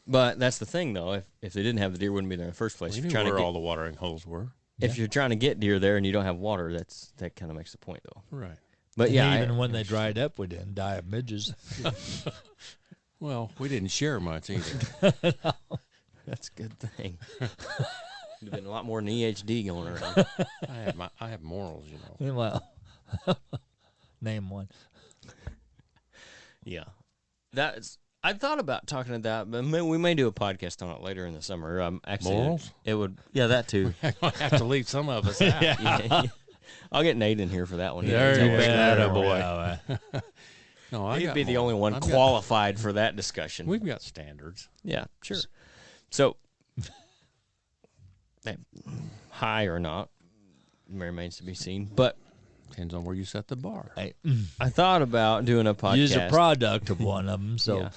But that's the thing, though. If they didn't have the deer, wouldn't be there in the first place. We knew where all the watering holes were. If you're trying to get deer there and you don't have water, that kind of makes the point, though. Right. But and even when they dried up, we didn't die of midges. Well, we didn't share much either. No. That's a good thing. There's been a lot more than EHD going around. I have morals, Well, name one. Yeah. I thought about talking to that, but we may do a podcast on it later in the summer. Actually, morals? It would, that too. I have to leave some of us out. Yeah. I'll get Nate in here for that one. There you go, boy. No, He'd be the only one qualified for that discussion. We've got standards. Yeah, sure. So, high or not, remains to be seen. But depends on where you set the bar. I thought about doing a podcast. Use a product of one of them. So,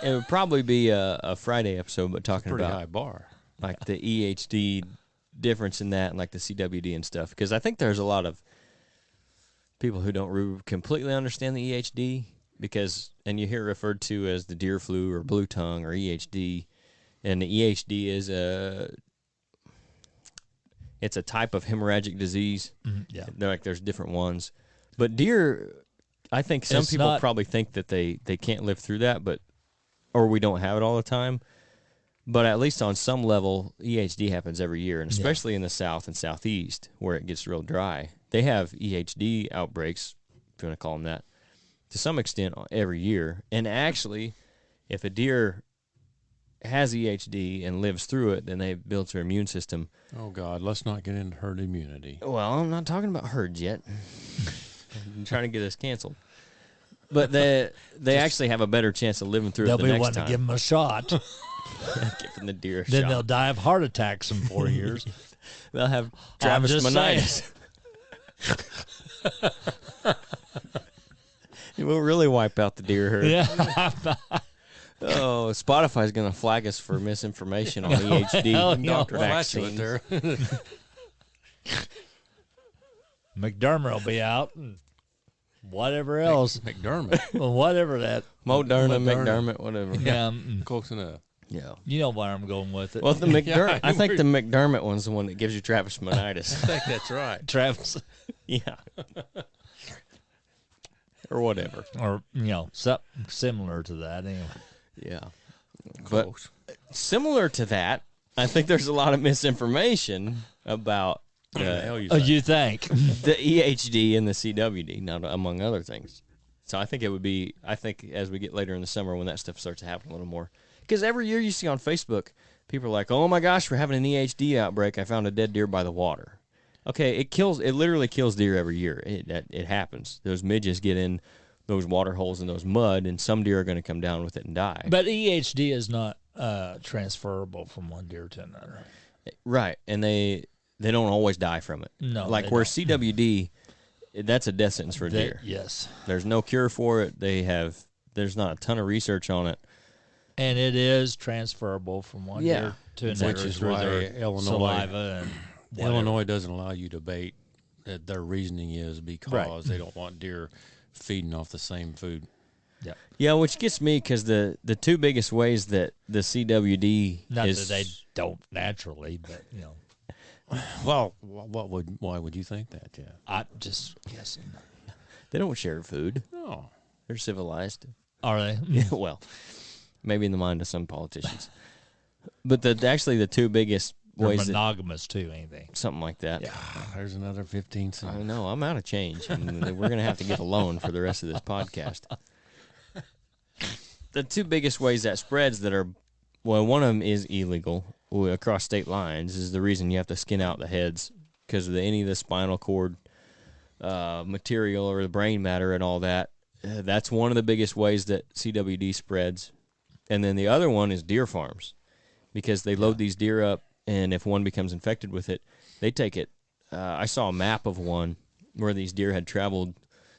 it would probably be a Friday episode, but talking Pretty about high bar. like the EHD difference in that and like the CWD and stuff. Because I think there's a lot of people who don't completely understand the EHD and you hear it referred to as the deer flu or blue tongue or EHD. And the EHD is it's a type of hemorrhagic disease. Yeah. There's different ones. But deer, I think some people probably think that they can't live through that, or we don't have it all the time. But at least on some level, EHD happens every year, and especially in the South and Southeast where it gets real dry. They have EHD outbreaks, if you want to call them that, to some extent every year. And actually, if a deer has EHD and lives through it, then they build their immune system. Oh, God, let's not get into herd immunity. Well, I'm not talking about herds yet. I'm trying to get us canceled. But they actually have a better chance of living through it the next time. They'll be wanting to give them a shot. Giving the deer a Then shot. they'll die of heart attacks in 4 years. They'll have travesmanitis. It will really wipe out the deer herd. Yeah. Oh, Spotify's going to flag us for misinformation on EHD and no. vaccines. McDermott will be out. And whatever else. McDermott. Well, whatever that. Moderna, McDermott, whatever. Yeah. Close enough. Yeah. You know where I'm going with it. Well, the McDermott. I think the McDermott one's the one that gives you travesmanitis. I think that's right. Travis. Yeah. Or whatever. Or, something similar to that anyway. Yeah. Close. But similar to that, I think there's a lot of misinformation about You think? the EHD and the CWD, not among other things. So I think as we get later in the summer when that stuff starts to happen a little more. Because every year you see on Facebook, people are like, oh my gosh, we're having an EHD outbreak. I found a dead deer by the water. Okay, it literally kills deer every year. It happens. Those midges get in those water holes and those mud, and some deer are going to come down with it and die. But EHD is not transferable from one deer to another. Right, and they don't always die from it. No, like where CWD, that's a death sentence for a deer. Yes. There's no cure for it. There's not a ton of research on it. And it is transferable from one deer to another. Which is why saliva and Illinois doesn't allow you to bait. Their reasoning is because they don't want deer feeding off the same food. Yeah. Yeah, which gets me because the two biggest ways that the CWD not is... that they don't naturally, but, Well, why would you think that, Jeff? I'm just guessing. They don't share food. No. They're civilized. Are they? Yeah, well, maybe in the mind of some politicians. But actually the two biggest They're ways monogamous too, ain't they? something like that. Yeah, there's another 15 cents. I know. I'm out of change, and we're going to have to get a loan for the rest of this podcast. The two biggest ways that spreads one of them is illegal across state lines is the reason you have to skin out the heads because of any of the spinal cord material or the brain matter and all that. That's one of the biggest ways that CWD spreads. And then the other one is deer farms because they load these deer up, and if one becomes infected with it, they take it. I saw a map of one where these deer had traveled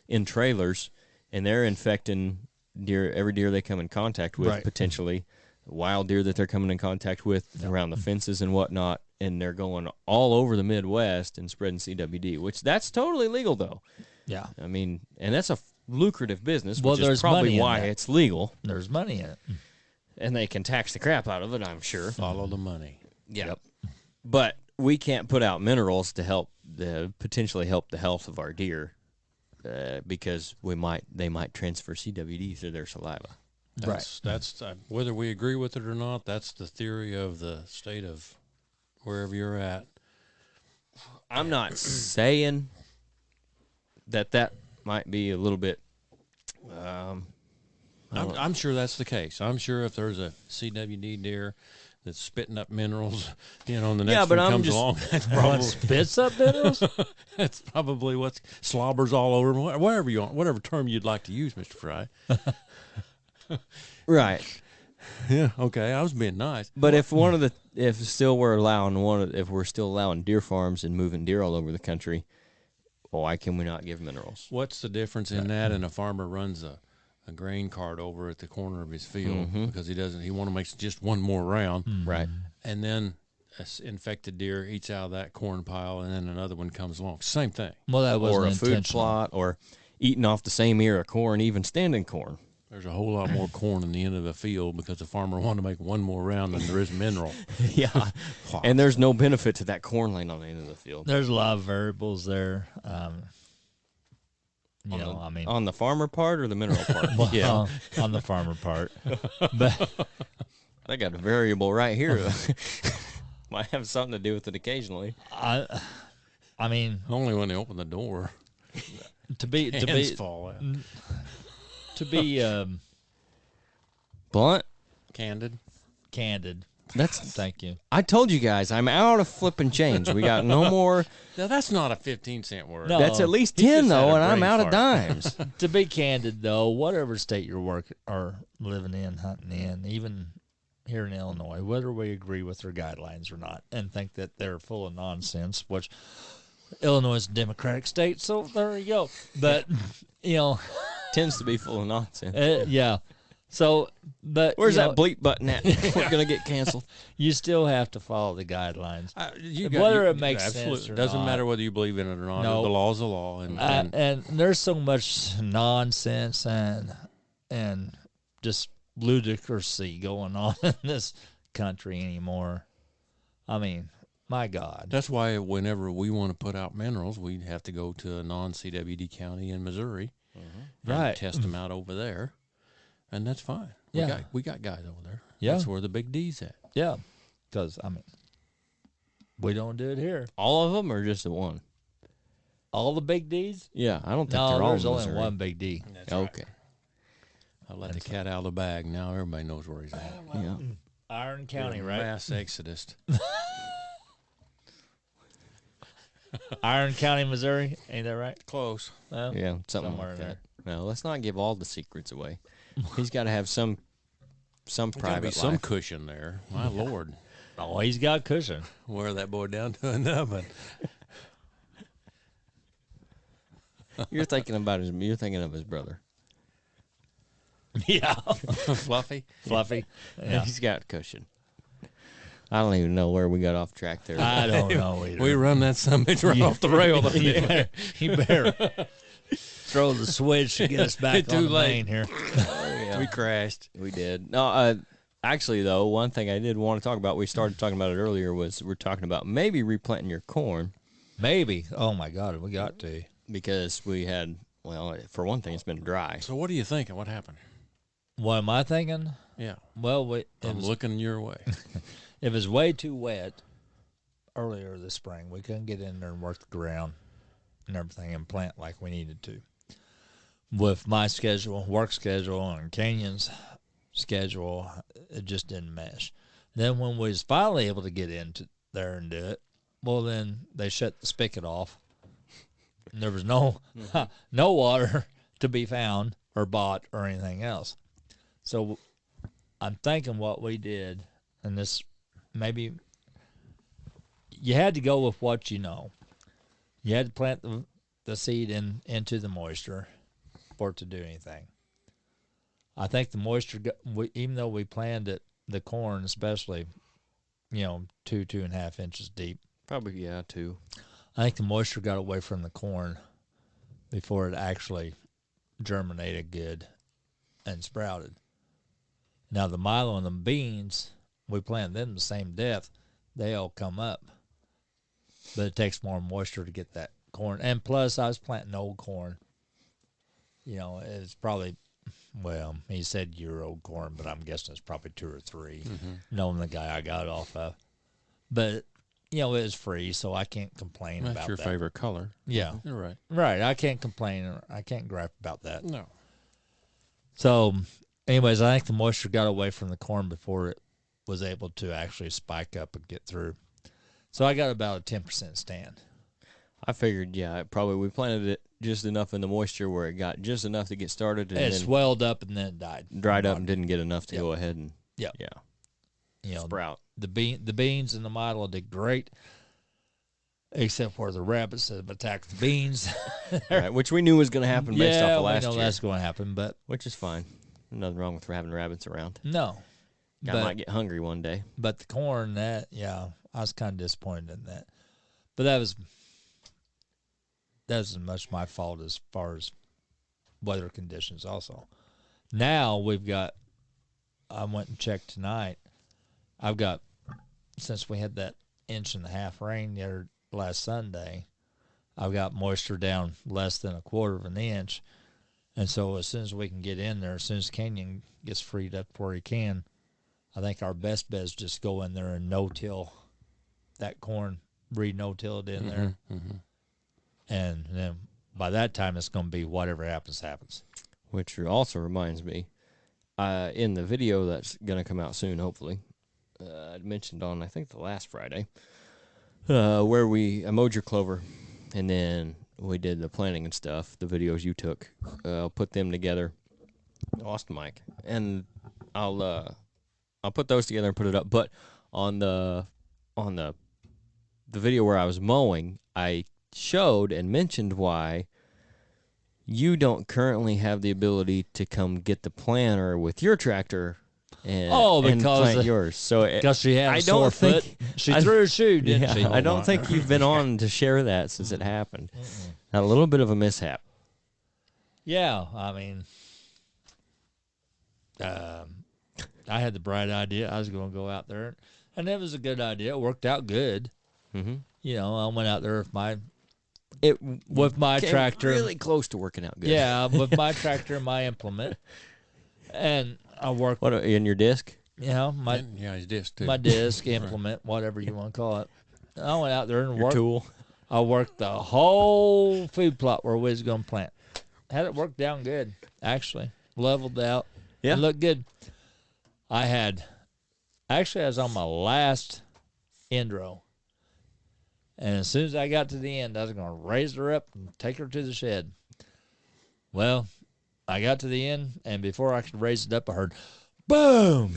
in trailers, and they're infecting every deer they come in contact with, potentially. Wild deer that they're coming in contact with around the fences and whatnot, and they're going all over the Midwest and spreading CWD, which that's totally legal, though. Yeah. I mean, and that's a lucrative business, Well, which is there's probably money in why that. it's legal. There's money in it. And they can tax the crap out of it, I'm sure. Follow the money. Yeah. Yep. But we can't put out minerals to potentially help the health of our deer because they might transfer CWD through their saliva. That's whether we agree with it or not, that's the theory of the state of wherever you're at. I'm not saying that might be a little bit... I'm sure that's the case. I'm sure if there's a CWD deer that's spitting up minerals, and the next one comes along, that's probably spits up minerals. That's probably what slobbers all over them. Whatever you want, whatever term you'd like to use, Mr. Fry. Right. Yeah. Okay. I was being nice. But if we're still allowing deer farms and moving deer all over the country, why can we not give minerals? What's the difference in that and a farmer runs a grain cart over at the corner of his field because he want to make just one more round. Right. And then an infected deer eats out of that corn pile, and then another one comes along. Same thing. Well, that wasn't Or a food intentional. plot, or eating off the same ear of corn, even standing corn. There's a whole lot more corn in the end of the field because the farmer wanted to make one more round than there is mineral. Yeah. And there's no benefit to that corn laying on the end of the field. There's a lot of variables there. On the farmer part or the mineral part? Yeah, on the farmer part. But I got a variable right here. Might have something to do with it occasionally. I mean, Only when they open the door, to be hands fall out. to be Blunt? Candid. Thank you. I told you guys, I'm out of flipping change. We got no more. Now, that's not a 15-cent word. No. That's at least He 10, just had though, a and I'm brain out of fart. dimes. To be candid, though, whatever state you're living in, hunting in, even here in Illinois, whether we agree with their guidelines or not, and think that they're full of nonsense, which Illinois is a democratic state, so there you go. But Tends to be full of nonsense. yeah. So, but Where's that bleep button at? We're going to get canceled. You still have to follow the guidelines. Whether it makes sense or doesn't not. matter whether you believe in it or not. No. The law's the law, And there's so much nonsense and just ludicrousy going on in this country anymore. I mean, my God. that's why whenever we want to put out minerals, we have to go to a non-CWD county in Missouri, and Right. test them out over there, and that's fine. Yeah. We got guys over there. Yeah. That's where the big D's at. Yeah. Because, I mean, we don't do it here. All of them or just the one? All the big D's? Yeah, I don't think No, they're all there's in only Missouri. one big D. Okay. I let the cat out of the bag. Now everybody knows where he's at. Yeah. Iron County, right? Mass exodus. Iron County, Missouri. Ain't that right? Close. Well, Yeah, something somewhere like in that. No, let's not give all the secrets away. He's got to have some There's got to be private some life. cushion there. My Lord. Oh, he's got cushion. Wear that boy down to an oven. You're thinking of his brother. Yeah. Fluffy. Fluffy. Yeah. He's got cushion. I don't even know where we got off track there. I don't know either. We run that summit right off the rail. He better throw the switch to get us back Too on the late. main here. We crashed. We did. No, actually, though, one thing I did want to talk about, we started talking about it earlier, was we're talking about maybe replanting your corn Maybe. Oh, my God. We got to. because we had, well, for one thing, it's been dry. So what are you thinking? What happened? What am I thinking? Yeah. Well, I'm looking your way. it was way too wet earlier this spring. We couldn't get in there and work the ground and everything and plant like we needed to. With my schedule, work schedule, and Canyon's schedule, it just didn't mesh. Then when we was finally able to get into there and do it, well, then they shut the spigot off. And there was no water to be found or bought or anything else. So I'm thinking what we did, and this maybe you had to go with what you know. You had to plant the seed into the moisture for it to do anything. I think the moisture, even though we planted the corn especially, 2.5 inches deep, Probably, yeah, 2. I think the moisture got away from the corn before it actually germinated good and sprouted. Now the milo and the beans, we plant them the same depth, they all come up. But it takes more moisture to get that corn. And plus, I was planting old corn. It's probably, well, he said year-old corn, but I'm guessing it's probably 2 or 3, knowing the guy I got it off of. But, it was free, so I can't complain about That's your that. favorite color. Yeah. You're right. Right. I can't complain. I can't gripe about that. No. So, anyways, I think the moisture got away from the corn before it was able to actually spike up and get through. So I got about a 10% stand. I figured, yeah, we planted it just enough in the moisture where it got just enough to get started and It then swelled up and then it died. dried up and didn't get enough to Yep. go ahead and Yep. sprout. The beans and the milo did great. except for the rabbits that have attacked the beans. Right, which we knew was going to happen based off of last we know year. that's going to happen, but Which is fine. Nothing wrong with having rabbits around. no. Guy might get hungry one day. But the corn, I was kind of disappointed in that. But that was as much my fault as far as weather conditions also. Now I went and checked tonight. I've got, since we had that 1.5 inch rain there last Sunday, I've got moisture down less than 1/4 inch. And so as soon as we can get in there, as soon as Kenyon gets freed up where he can, I think our best bet is just go in there and no-till that corn, no-till it in there. Mm-hmm. And then by that time, it's going to be whatever happens. Which also reminds me, in the video that's going to come out soon, hopefully, I mentioned on, I think, the last Friday, where I mowed your clover, and then we did the planting and stuff, the videos you took. I'll put them together. I lost the mic. And I'll put those together and put it up. But on the video where I was mowing, I showed and mentioned why you don't currently have the ability to come get the planter with your tractor and plant yours. So because she had a sore foot. She threw her shoe, didn't she? I don't think you've been on to share that since it happened. Had a little bit of a mishap. Yeah, I mean, I had the bright idea. I was going to go out there, and it was a good idea. It worked out good. Mm-hmm. You know, I went out there with my tractor, really close to working out good. Yeah, with my tractor and my implement, and I worked. What in your disc? His disc too. My disc, implement, whatever you want to call it. I went out there and worked. Tool. I worked the whole food plot where we was going to plant. Had it worked down good, actually. Leveled out. Yeah. It looked good. I was on my last end row. And as soon as I got to the end, I was going to raise her up and take her to the shed. Well, I got to the end, and before I could raise it up, I heard, boom,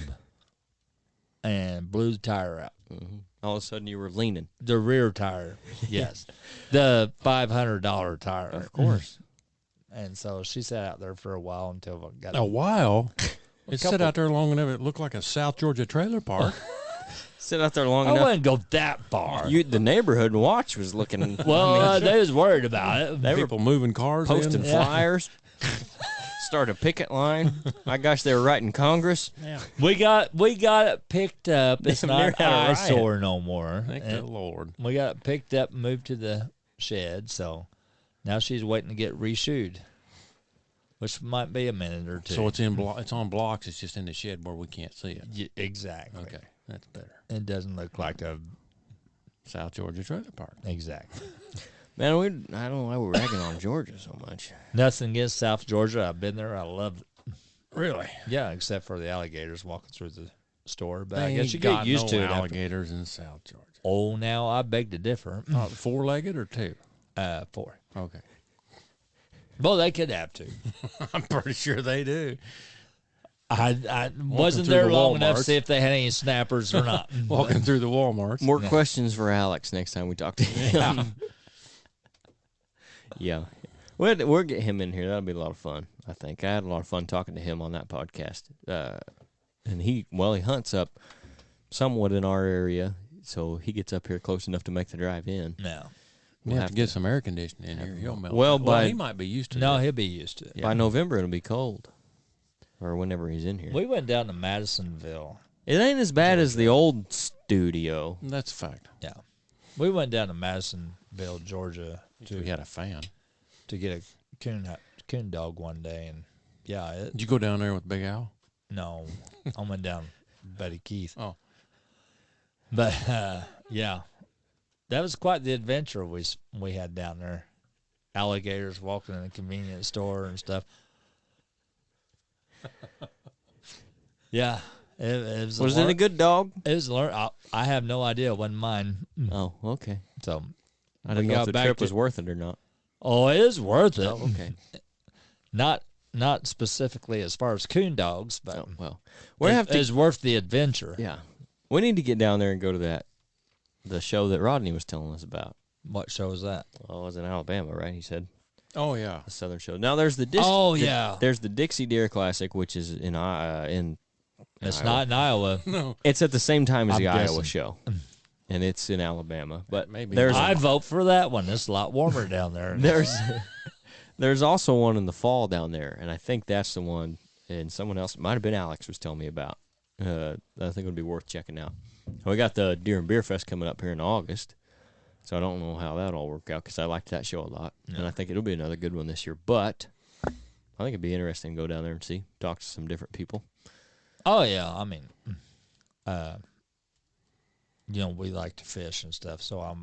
and blew the tire out. Mm-hmm. All of a sudden, you were leaning. The rear tire, yes. The $500 tire. Of course. And so she sat out there for a while until I got a while? It sat out there long enough. It looked like a South Georgia trailer park. Sit out there long I enough. wouldn't go that far. The neighborhood watch was looking. Well, they was worried about it. They were moving cars, posting in. flyers. Start a picket line. My gosh, they were writing Congress. Yeah. We got it picked up. It's not an eyesore no more. Thank the Lord. We got it picked up and moved to the shed. So now she's waiting to get reshoed, which might be a minute or two. So it's it's on blocks. It's just in the shed where we can't see it. Yeah, exactly. Okay, that's better. It doesn't look like a South Georgia trailer park. Exactly. Man, I don't know why we're ragging on Georgia so much. Nothing against South Georgia. I've been there. I love it. Really? Yeah, except for the alligators walking through the store. But I guess you get used to it. Alligators in South Georgia. Oh, now I beg to differ. 4-legged or 2? 4. Okay. Well, they could have 2. I'm pretty sure they do. I wasn't there long enough to see if they had any snappers or not. Walking through the Walmarts. More questions for Alex next time we talk to him. Yeah. We'll get him in here. That'll be a lot of fun, I think. I had a lot of fun talking to him on that podcast. And he hunts up somewhat in our area, so he gets up here close enough to make the drive in. No. We'll have to get some air conditioning in here. He'll melt. Well, he might be used to it. No, he'll be used to it. By November, it'll be cold. Or whenever he's in here. We went down to Madisonville. It ain't as bad as the old studio. That's a fact. Yeah. We went down to Madisonville, Georgia. We had a fan. To get a coon dog one day. And, yeah. Did you go down there with Big Al? No. I went down with Buddy Keith. Oh. But, yeah. That was quite the adventure we had down there. Alligators walking in a convenience store and stuff. Yeah. It was it a good dog? It was I have no idea. It wasn't mine. Oh, okay. So I didn't know if the trip was worth it or not. Oh, it is worth it. Oh, okay. Not specifically as far as coon dogs, but it is worth the adventure. Yeah. We need to get down there and go to the show that Rodney was telling us about. What show is that? Well, it was in Alabama, right? He said Oh yeah. the Southern Show. Now there's the Yeah. there's the Dixie Deer Classic, which is in It's Iowa. not in Iowa. No. It's at the same time as I'm the Iowa guessing. show, and it's in Alabama. But Maybe there's I vote for that one. It's a lot warmer down there. there's also one in the fall down there, and I think that's the one. And someone else, it might have been Alex, was telling me about. I think it would be worth checking out. And we got the Deer and Beer Fest coming up here in August, so I don't know how that'll all work out because I liked that show a lot, and I think it'll be another good one this year. But I think it'd be interesting to go down there and talk to some different people. Oh yeah, I mean, we like to fish and stuff, so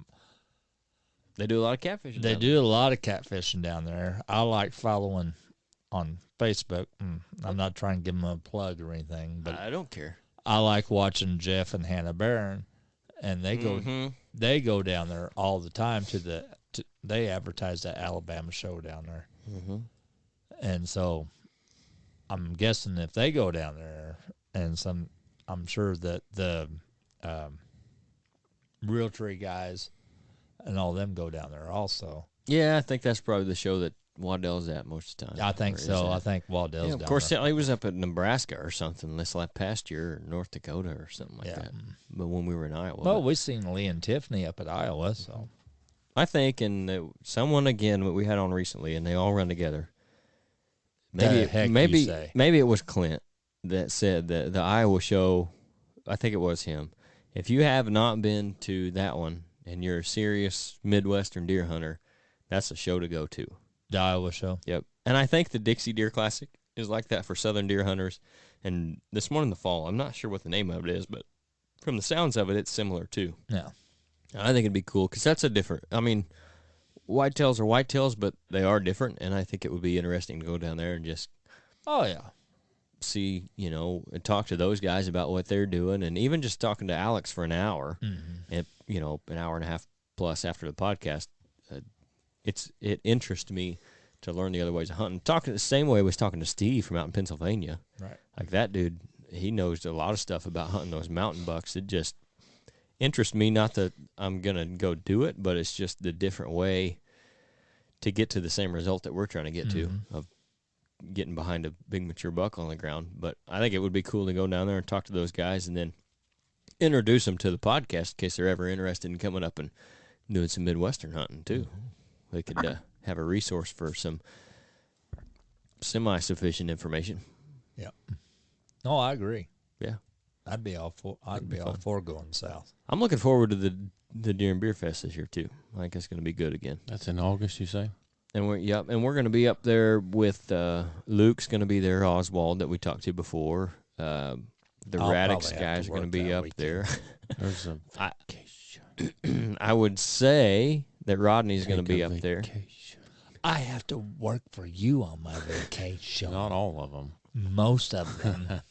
They do a lot of catfishing. They do a lot of catfishing down there. I like following on Facebook. I'm not trying to give them a plug or anything, but I don't care. I like watching Jeff and Hannah Barron, and they go down there all the time they advertise that Alabama show down there, and so I'm guessing if they go down there, and I'm sure that the Realtree guys and all them go down there also. Yeah, I think that's probably the show that Waddell's at most of the time. I think so. I think Waddell's down of course, there. he was up at Nebraska or something this past year, or North Dakota or something like that. But when we were in Iowa. Well, we seen Lee and Tiffany up at Iowa, so. I think, and someone, again, we had on recently, and they all run together. Maybe it was Clint that said that the Iowa show, I think it was him. If you have not been to that one and you're a serious Midwestern deer hunter, that's a show to go to. The Iowa show. Yep. And I think the Dixie Deer Classic is like that for Southern deer hunters. And this one in the fall, I'm not sure what the name of it is, but from the sounds of it, it's similar too. Yeah. I think it'd be cool because that's a different, whitetails are whitetails, but they are different. And I think it would be interesting to go down there and just see, and talk to those guys about what they're doing. And even just talking to Alex for an hour, and, an hour and a half plus after the podcast, it interests me to learn the other ways of hunting. Talking the same way I was talking to Steve from out in Pennsylvania. Right. Like that dude, he knows a lot of stuff about hunting those mountain bucks. It just interests me, not that I'm going to go do it, but it's just the different way to get to the same result that we're trying to get to, of getting behind a big mature buck on the ground. But I think it would be cool to go down there and talk to those guys and then introduce them to the podcast in case they're ever interested in coming up and doing some Midwestern hunting too. They could have a resource for some semi-sufficient information. Yeah. No, I agree. Yeah. I'd be all for going south. I'm looking forward to the Deer and Beer Fest this year too. I think it's going to be good again. That's in August, you say? And we're going to be up there with Luke's going to be there, Oswald that we talked to before. The Radix guys are going to be up there. There's a vacation. I would say that Rodney's going to be up there. I have to work for you on my vacation. Not all of them. Most of them.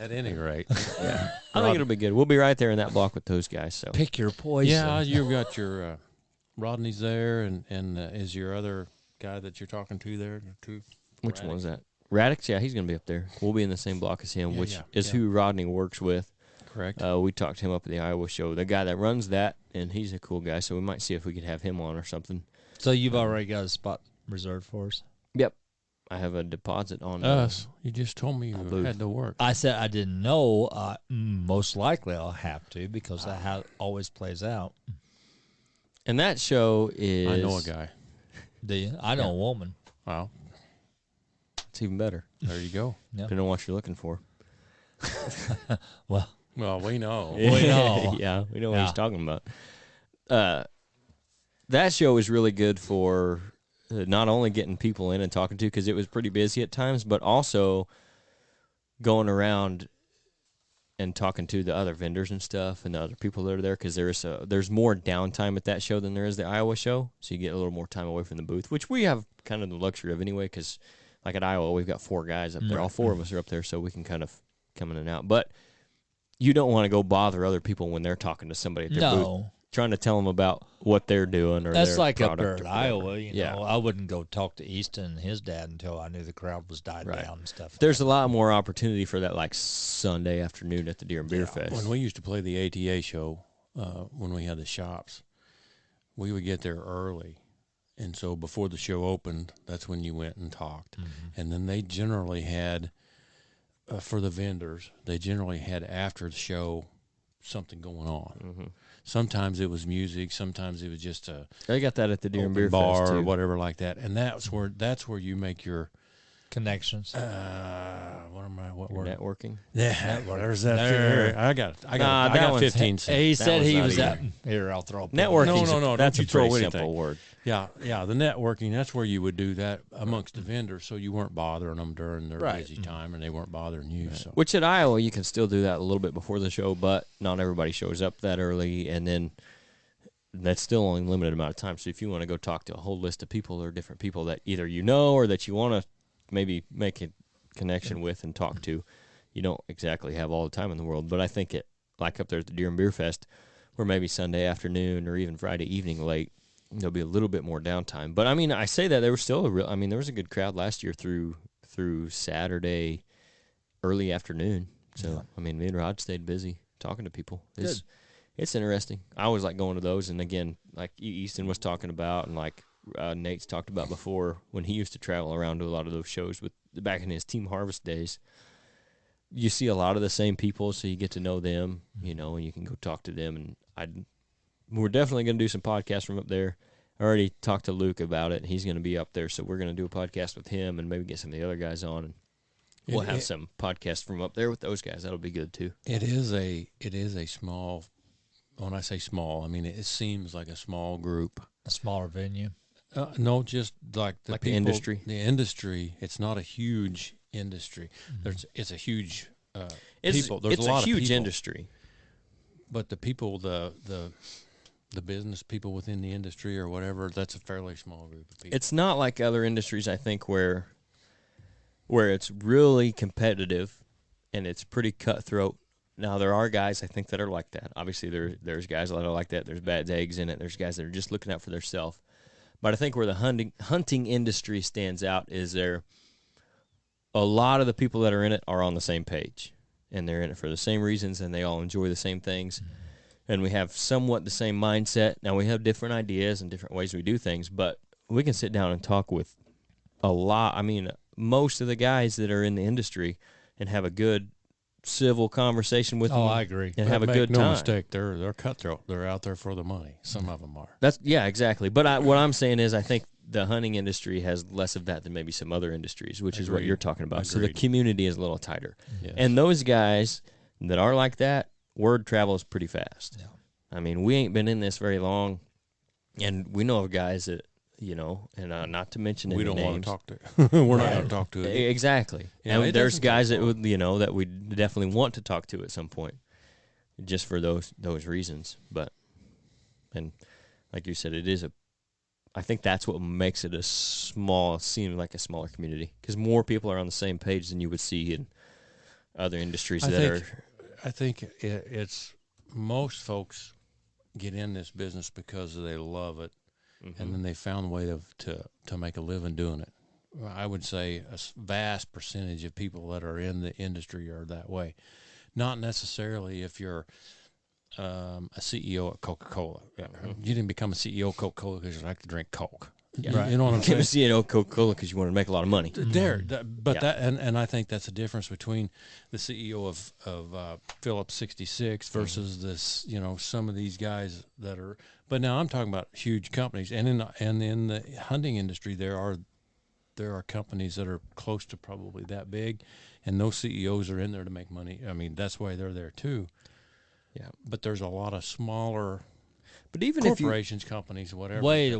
At any rate. Yeah. I think it'll be good. We'll be right there in that block with those guys. So pick your poison. Yeah, you've got your Rodney's there, and is your other guy that you're talking to there too? Which one was that? Radix? Yeah, he's going to be up there. We'll be in the same block as him, which is who Rodney works with. Correct. We talked to him up at the Iowa show. The guy that runs that, and he's a cool guy, so we might see if we could have him on or something. So you've already got a spot reserved for us? Yep. I have a deposit on us. You just told me you had to work. I said I didn't know. Most likely I'll have to because that's how it always plays out. And that show is... I know a guy. Do you? I know a woman. Wow. It's even better. There you go. Yep. Depending on what you're looking for. Well, we know. We know. Yeah, we know what he's talking about. That show is really good for not only getting people in and talking to, because it was pretty busy at times, but also going around and talking to the other vendors and stuff and the other people that are there, because there's more downtime at that show than there is the Iowa show, so you get a little more time away from the booth, which we have kind of the luxury of anyway, because like at Iowa, we've got 4 guys up there. All 4 of us are up there, so we can kind of come in and out. But you don't want to go bother other people when they're talking to somebody at their booth, trying to tell them about what they're doing or that's their like product up there in Iowa. Yeah. I wouldn't go talk to Easton and his dad until I knew the crowd was died down and stuff. There's a lot more opportunity for that, like Sunday afternoon at the Deer and Beer Fest. When we used to play the ATA show, when we had the shops, we would get there early. And so before the show opened, that's when you went and talked. And then they generally had, for the vendors, they generally had after the show something going on. Sometimes it was music. Sometimes it was just a I got that at the Deer and Beer bar Fest, too. or whatever like that. And that's where you make your connections. What word? Networking. Yeah, whatever's that. There. I got that one's 15 cents. He said he was not out. Here, I'll throw up Networking. No, That's don't you a throw pretty anything. simple word. Yeah, the networking, that's where you would do that amongst the vendors, so you weren't bothering them during their busy time, and they weren't bothering you. So. Which at Iowa, you can still do that a little bit before the show, but not everybody shows up that early, and then that's still only a limited amount of time. So if you want to go talk to a whole list of people or different people that either you know or that you want to maybe make a connection with and talk to, you don't exactly have all the time in the world. But I think it, like up there at the Deer and Beer Fest, where maybe Sunday afternoon or even Friday evening late, there'll be a little bit more downtime. But I mean, I say that there was still there was a good crowd last year through Saturday early afternoon. So I mean, me and Rod stayed busy talking to people. It's interesting. I always like going to those. And again, like Easton was talking about, and like Nate's talked about before, when he used to travel around to a lot of those shows with back in his Team Harvest days, you see a lot of the same people, so you get to know them, and you can go talk to them. And we're definitely going to do some podcasts from up there. I already talked to Luke about it. He's going to be up there, so we're going to do a podcast with him and maybe get some of the other guys on. And we'll have some podcasts from up there with those guys. That'll be good too. It is a small. When I say small, I mean it seems like a small group, a smaller venue. No, just like the people, the industry. The industry. It's not a huge industry. It's a huge people. There's it's a lot huge of people. Industry. But the people, the business people within the industry or whatever, that's a fairly small group of people. It's not like other industries, I think, where it's really competitive and it's pretty cutthroat. Now, there are guys, I think, that are like that. Obviously, there's guys that are like that. There's bad eggs in it. There's guys that are just looking out for themselves. But I think where the hunting industry stands out is a lot of the people that are in it are on the same page. And they're in it for the same reasons, and they all enjoy the same things. And we have somewhat the same mindset. Now, we have different ideas and different ways we do things, but we can sit down and talk with most of the guys that are in the industry and have a good civil conversation with them. I agree. And have a good time. No mistake, they're cutthroat. They're out there for the money. Some of them are. Exactly. But what I'm saying is I think the hunting industry has less of that than maybe some other industries, which is what you're talking about. Agreed. So the community is a little tighter. Yes. And those guys that are like that, word travels pretty fast. Yeah. I mean, we ain't been in this very long, and we know of guys that, and not to mention any names. We don't want to talk to. We're not going to talk to it. Exactly. Yeah, and there's guys that would, that we definitely want to talk to at some point, just for those reasons. And like you said, I think that's what makes it seem like a smaller community, because more people are on the same page than you would see in other industries I think it's most folks get in this business because they love it, and then they found a way to make a living doing it. I would say a vast percentage of people that are in the industry are that way. Not necessarily if you're a CEO at Coca-Cola. You didn't become a CEO of Coca-Cola because you like to drink Coke. Yeah. Right. You know what I'm saying? You became a CEO of Coca-Cola because you wanted to make a lot of money. And I think that's the difference between the CEO of Phillips 66 versus this, some of these guys that are. But now I'm talking about huge companies, and in the hunting industry there are companies that are close to probably that big, and those CEOs are in there to make money. I mean, that's why they're there too. Yeah, but there's a lot of smaller. But even corporations, companies, whatever. Wait a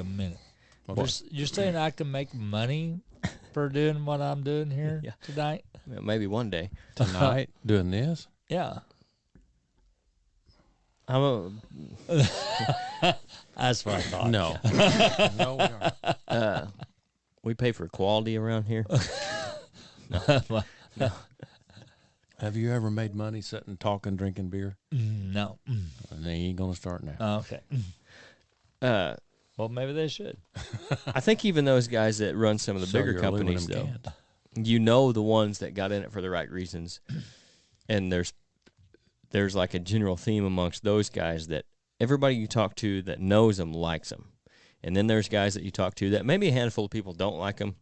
minute. You're saying I can make money for doing what I'm doing here tonight? Yeah, maybe one day. Tonight, doing this? Yeah. That's what I thought. No. No, we aren't. We pay for quality around here. No. Have you ever made money sitting, talking, drinking beer? No. And they ain't going to start now. Oh, okay. Well, maybe they should. I think even those guys that run some of the bigger companies, though, the ones that got in it for the right reasons, and there's like a general theme amongst those guys that everybody you talk to that knows them likes them. And then there's guys that you talk to that maybe a handful of people don't like them.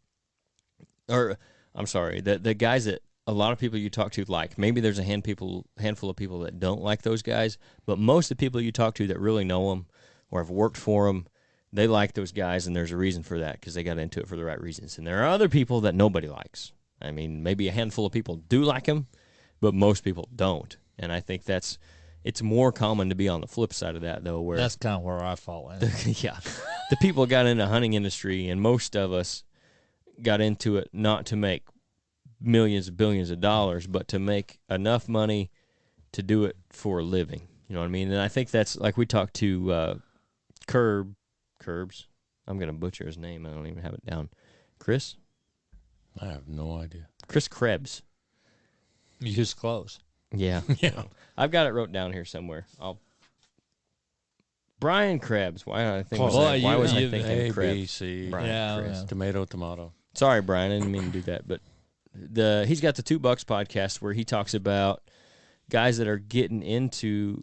Or, I'm sorry, the guys that a lot of people you talk to like. Maybe there's a handful of people that don't like those guys, but most of the people you talk to that really know them or have worked for them, they like those guys, and there's a reason for that because they got into it for the right reasons. And there are other people that nobody likes. I mean, maybe a handful of people do like them, but most people don't. And I think it's more common to be on the flip side of that, though. Where that's kind of where I fall in. Yeah. The people got into the hunting industry, and most of us got into it not to make millions, billions of dollars, but to make enough money to do it for a living. You know what I mean? And I think that's like we talked to Curbs. I'm going to butcher his name. I don't even have it down. Chris? I have no idea. Chris Krebs. You just close. Yeah. Yeah. I've got it wrote down here somewhere. Brian Krebs. Why did I think? Close. Why was I A, thinking B, Krebs? C. Brian Yeah, Krebs. yeah. Tomato. Sorry, Brian. I didn't mean to do that. But he's got the $2 podcast where he talks about guys that are getting into.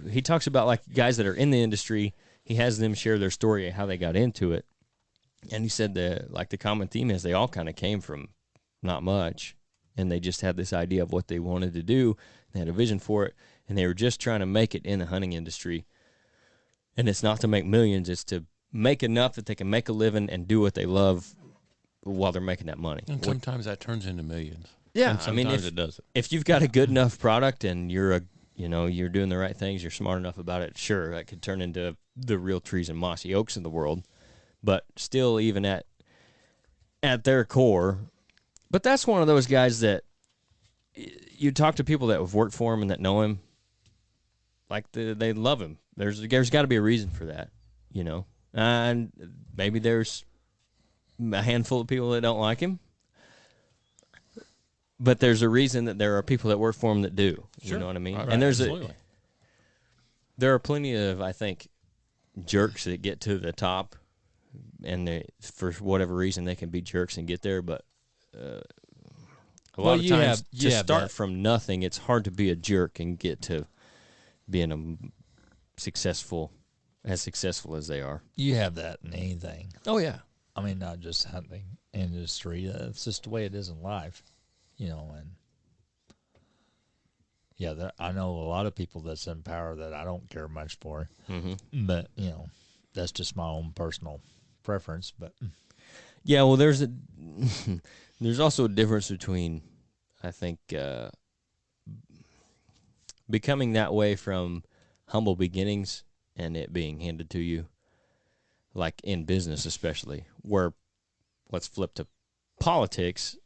He talks about like guys that are in the industry. He has them share their story of how they got into it. And he said the common theme is they all kind of came from not much, and they just had this idea of what they wanted to do. They had a vision for it, and they were just trying to make it in the hunting industry. And it's not to make millions; it's to make enough that they can make a living and do what they love while they're making that money. And sometimes that turns into millions. Yeah, And I mean, sometimes it doesn't. if you've got a good enough product and you're doing the right things, you're smart enough about it, sure, that could turn into the real trees and mossy oaks in the world. But still, even at their core, but that's one of those guys that you talk to people that have worked for him and that know him, like they love him. There's got to be a reason for that, and maybe there's a handful of people that don't like him. But there's a reason that there are people that work for him that do. Sure. You know what I mean? Right. And Absolutely. there are plenty of, I think, jerks that get to the top, and for whatever reason they can be jerks and get there. But a lot of times to start from nothing, it's hard to be a jerk and get to being as successful as they are. You have that in anything. Oh yeah. I mean, not just hunting industry. It's just the way it is in life, and yeah, I know a lot of people that's in power that I don't care much for, but that's just my own personal preference. But yeah, well, there's also a difference between, I think, becoming that way from humble beginnings and it being handed to you, like in business especially, where let's flip to politics.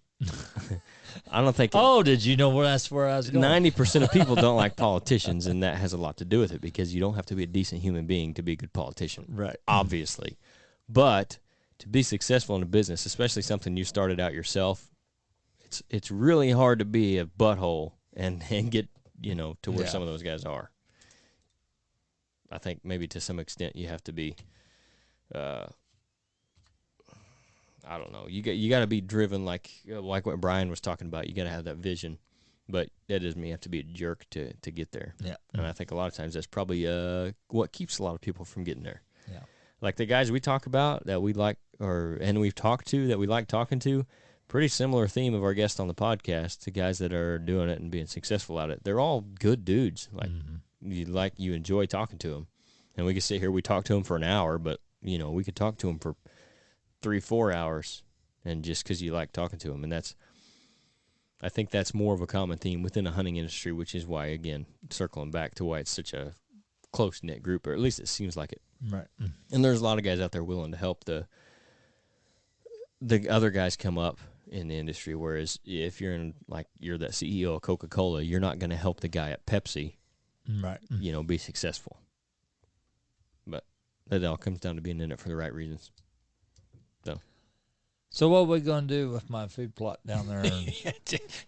I don't think. Oh, did you know that's where I was going? 90% of people don't like politicians, and that has a lot to do with it because you don't have to be a decent human being to be a good politician, right? Obviously, but to be successful in a business, especially something you started out yourself, it's really hard to be a butthole and get to where some of those guys are. I think maybe to some extent you have to be. I don't know. You got to be driven like what Brian was talking about. You got to have that vision, but that doesn't mean you have to be a jerk to get there. Yeah, and I think a lot of times that's probably what keeps a lot of people from getting there. Yeah, like the guys we talk about that we like, and we've talked to that we like talking to. Pretty similar theme of our guests on the podcast. The guys that are doing it and being successful at it, they're all good dudes. Like you enjoy talking to them, and we could sit here we talk to them for an hour, but we could talk to them for 3-4 hours, and just because you like talking to them. And I think that's more of a common theme within the hunting industry, which is why, again, circling back to why it's such a close-knit group, or at least it seems like it. right. And there's a lot of guys out there willing to help the other guys come up in the industry, whereas if you're that CEO of Coca-Cola, you're not going to help the guy at Pepsi, right? Be successful. But that all comes down to being in it for the right reasons. So what are we going to do with my food plot down there?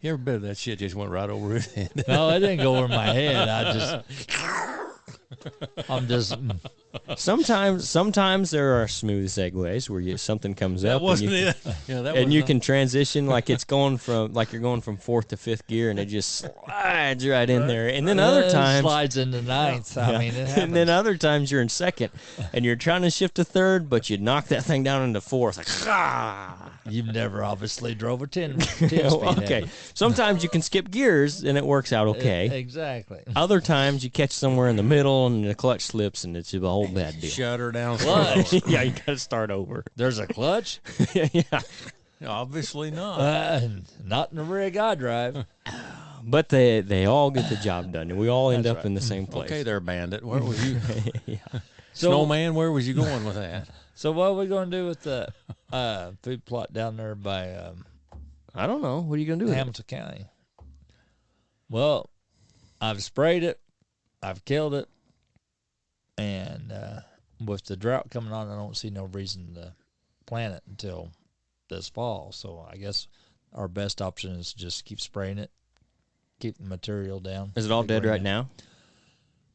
Every bit of that shit just went right over his head. No, it didn't go over my head. I just I'm just Sometimes there are smooth segues where something comes That up wasn't and you, it. Yeah, that and was you not- can transition like you're going from fourth to fifth gear, and it just slides right in there. And then other it times, slides into ninth. I mean, it happens. and then other times you're in second, and you're trying to shift to third, but you knock that thing down into fourth. Like, You've never obviously drove a 10 speed. okay. Sometimes you can skip gears, and it works out okay. Exactly. Other times you catch somewhere in the middle, and the clutch slips, and it's a whole bad deal. Shut her down. Clutch. Yeah, you got to start over. There's a clutch? Yeah. Obviously not. Not in the rig I drive. But they all get the job done, and we all end That's up right. in the same place. Okay, there, Bandit. Where was you? Yeah. Snowman, where was you going with that? So what are we going to do with the food plot down there by I don't know. What are you going to do with it? Hamilton County? Well, I've sprayed it. I've killed it. And with the drought coming on, I don't see no reason to plant it until this fall. So I guess our best option is to just keep spraying it, keep the material down. Is it all The dead green right down. now?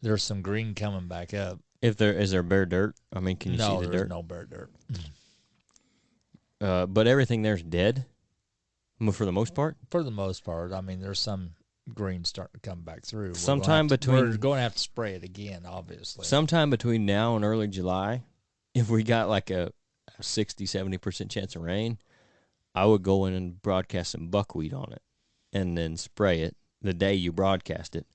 There's some green coming back up. Is there bare dirt? I mean, can you No, see the there's dirt? no bare dirt. But everything there's dead, for the most part. For the most part, I mean, there's some green starting to come back through. Sometime we're between going to have to spray it again, obviously. sometime between now and early July, if we got like a 60-70% chance of rain, I would go in and broadcast some buckwheat on it, and then spray it the day you broadcast it.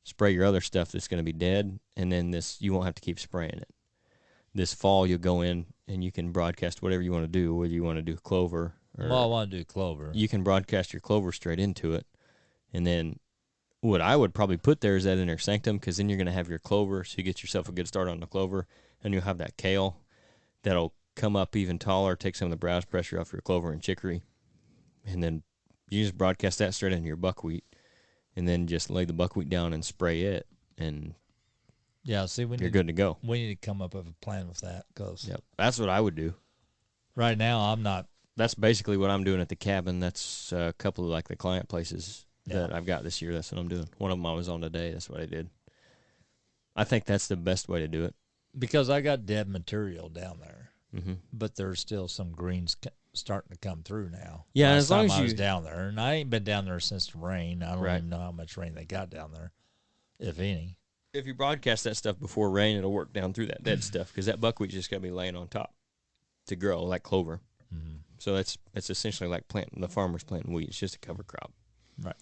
Spray your other stuff that's going to be dead, and then you won't have to keep spraying it. This fall, you'll go in and you can broadcast whatever you want to do, whether you want to do clover or Well, I want to do clover. you can broadcast your clover straight into it. And then what I would probably put there is that inner sanctum, because then you're going to have your clover, so you get yourself a good start on the clover, and you'll have that kale that'll come up even taller, take some of the browse pressure off your clover and chicory, and then you just broadcast that straight into your buckwheat, and then just lay the buckwheat down and spray it, and Yeah, see, you're good to go. We need to come up with a plan with that, because Yep, that's what I would do. right now I'm not. That's basically what I'm doing at the cabin. That's a couple of like the client places that I've got this year. That's what I'm doing. One of them I was on today. That's what I did. I think that's the best way to do it. Because I got dead material down there, Mm-hmm. but there's still some greens starting to come through now. Yeah, Last as long time as I was you- down there, and I ain't been down there since the rain. I don't Right. even know how much rain they got down there, if any. If you broadcast that stuff before rain, it'll work down through that dead stuff, because that buckwheat's just going to be laying on top to grow like clover. Mm-hmm. So it's essentially like planting the farmer's planting wheat. It's just a cover crop. Right.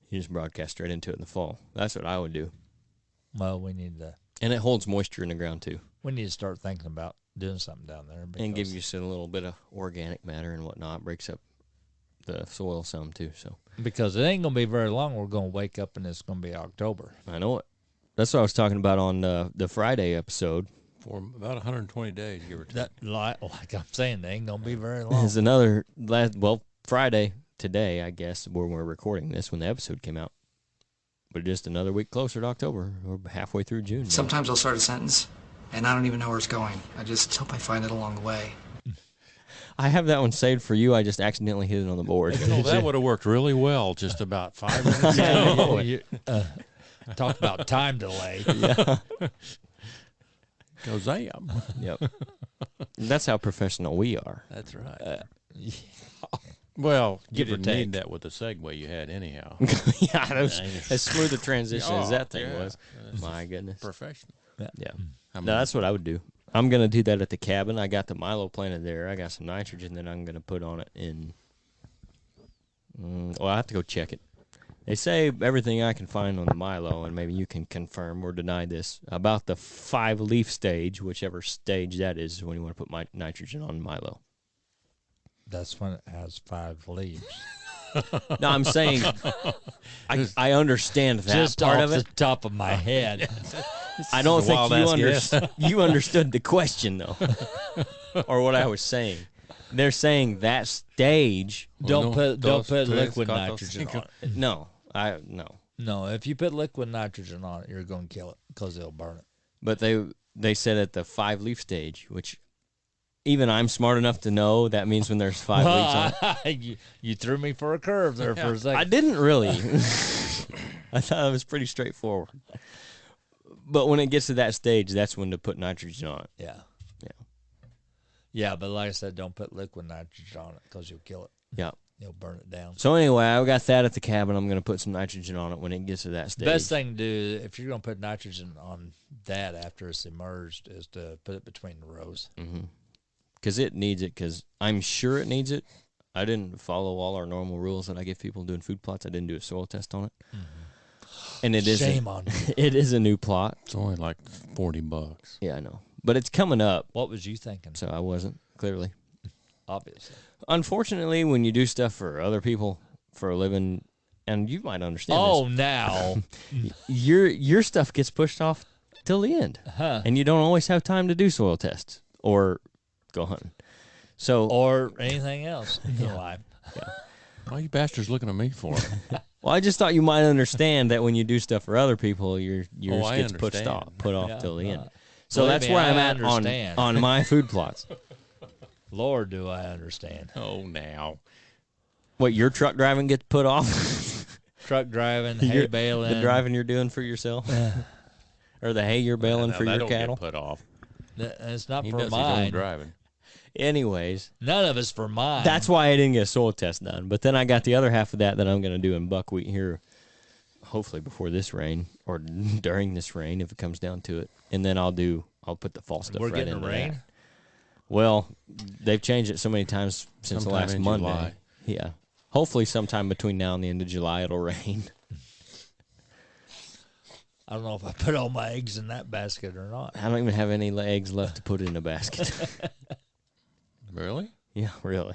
You just broadcast straight into it in the fall. That's what I would do. Well, we need to And it holds moisture in the ground too, start thinking about doing something down there. and give because- you just a little bit of organic matter and whatnot. Breaks up the soil some too. So Because it ain't going to be very long. We're going to wake up and it's going to be October. I know it. That's what I was talking about on the Friday episode. For about 120 days, give or take. That like I'm saying, they ain't going to be very long. There's another Friday today, I guess, when we're recording this, when the episode came out. But just another week closer to October. We're halfway through June now. Sometimes I'll start a sentence, and I don't even know where it's going. I just hope I find it along the way. I have that one saved for you. I just accidentally hit it on the board. Oh, that would have worked really well just about 5 minutes ago. Talk about time delay. Yeah. Gazam. Yep. That's how professional we are. That's right. Well, you Give or didn't take. need that with the segue you had anyhow. Yeah, that was as smooth a transition as that thing yeah. was. My goodness. Professional. Yeah. I mean, No, that's what I would do. I'm going to do that at the cabin. I got the Milo planted there. I got some nitrogen that I'm going to put on it in. Well, I have to go check it. They say everything I can find on the Milo, and maybe you can confirm or deny this, about the 5-leaf stage, whichever stage that is when you want to put my nitrogen on Milo. That's when it has 5 leaves. No, I'm saying I understand that Just part off of it. the top of my head. I don't a think wild-ass you understood the question, though, or what I was saying. They're saying that stage. Don't put dos, tres, liquid cuatro, nitrogen cinco. on it. No, no. No, if you put liquid nitrogen on it, you're going to kill it because it'll burn it. But they said at the 5-leaf stage, which even I'm smart enough to know that means when there's 5 leaves on it. you threw me for a curve there for a second. I didn't really. I thought it was pretty straightforward. But when it gets to that stage, that's when to put nitrogen on it. Yeah. Yeah. Yeah, but like I said, don't put liquid nitrogen on it because you'll kill it. Yeah. You'll burn it down. So anyway, I got that at the cabin. I'm going to put some nitrogen on it when it gets to that stage. Best thing to do if you're going to put nitrogen on that after it's emerged is to put it between the rows. Because it needs it, because I'm sure it needs it. I didn't follow all our normal rules that I give people doing food plots. I didn't do a soil test on it. And it is Shame on you. It is a new plot. It's only like $40. Yeah, I know. But it's coming up. What was you thinking? So I wasn't, clearly. Obviously. Unfortunately, when you do stuff for other people for a living, and you might understand this, now. your stuff gets pushed off till the end. And you don't always have time to do soil tests or go hunting. So Or anything else in your life. Why are you bastards looking at me for? well, I just thought you might understand that when you do stuff for other people, yours I gets put understand. off Yeah, till the end. right. So Believe that's me, where I I'm at understand. on my food plots. Lord, do I understand. Oh, now. What, your truck driving gets put off? Truck driving, hay baling. The driving you're doing for yourself? Or the hay you're baling No, for that your don't cattle? Get put off. It's not He for does his own mine. driving. Anyways, None of it's for mine. that's why I didn't get a soil test done. But then I got the other half of that I'm going to do in buckwheat here, hopefully before this rain or during this rain if it comes down to it. And then I'll put the fall stuff We're right getting into rain? that. Well, they've changed it so many times since Sometime the last in Monday. July. Yeah. Hopefully sometime between now and the end of July it'll rain. I don't know if I put all my eggs in that basket or not. I don't even have any eggs left to put in a basket. Really? Yeah, really.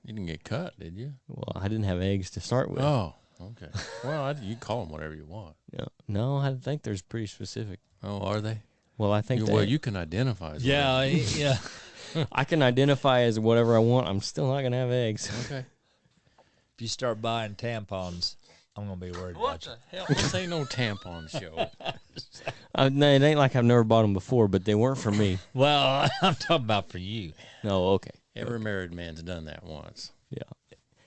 You didn't get cut, did you? Well, I didn't have eggs to start with. Oh, okay. Well, you call them whatever you want. Yeah. No, I think there's pretty specific. Oh, are they? Well, I think Well, you can identify as Yeah, yeah. I can identify as whatever I want. I'm still not going to have eggs. Okay. If you start buying tampons, I'm going to be worried What about the hell? This ain't no tampon show. No, it ain't like I've never bought them before, but they weren't for me. you. Well, I'm talking about for you. No, okay. Every married man's done that once. Yeah.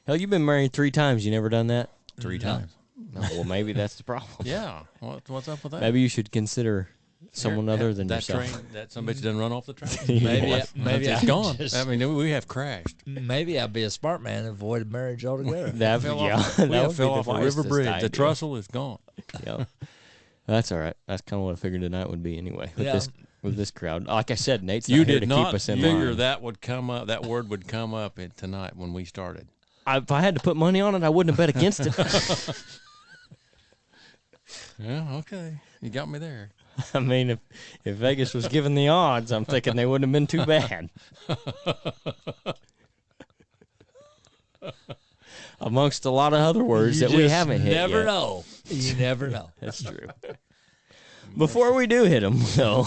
Hell, you've been married 3 times. You never done that? 3 times. No, well, maybe that's the problem. Yeah. What's up with that? Maybe you should consider someone other than that yourself. train. That some bitch done run off the train. Maybe It's I gone. just- I mean, we have crashed. Maybe I'd be a smart man and avoid marriage altogether. That, Fell yeah, off, that we would have be fell the off a river wisest bridge. idea. The trussel is gone. Yeah. That's all right. That's kind of what I figured tonight would be anyway with Yeah. this crowd. Like I said, Nate's You not here did to not keep us in figure line. that would come up. That word would come up tonight when we started. If I had to put money on it, I wouldn't have bet against it. Yeah. Okay. You got me there. I mean, if Vegas was given the odds, I'm thinking they wouldn't have been too bad. Amongst a lot of other words You that we just haven't hit never yet. know. You never know. That's true. Before we do hit them, though,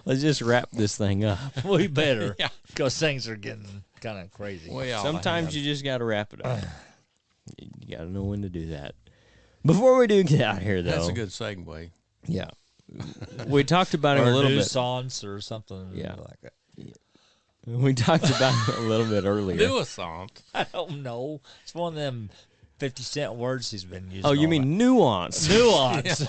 let's just wrap this thing up. We better. Yeah. Because things are getting kind of crazy. Well, Sometimes you just got to wrap it up. You got to know when to do that. Before we do get out here, though. That's a good segue. Yeah. We talked about it Or a little bit. nuisance or something Yeah. like that. We talked about it a little bit earlier. Nuance. I don't know. It's one of them 50-cent words he's been using. Oh, you all mean nuance? that. Nuance.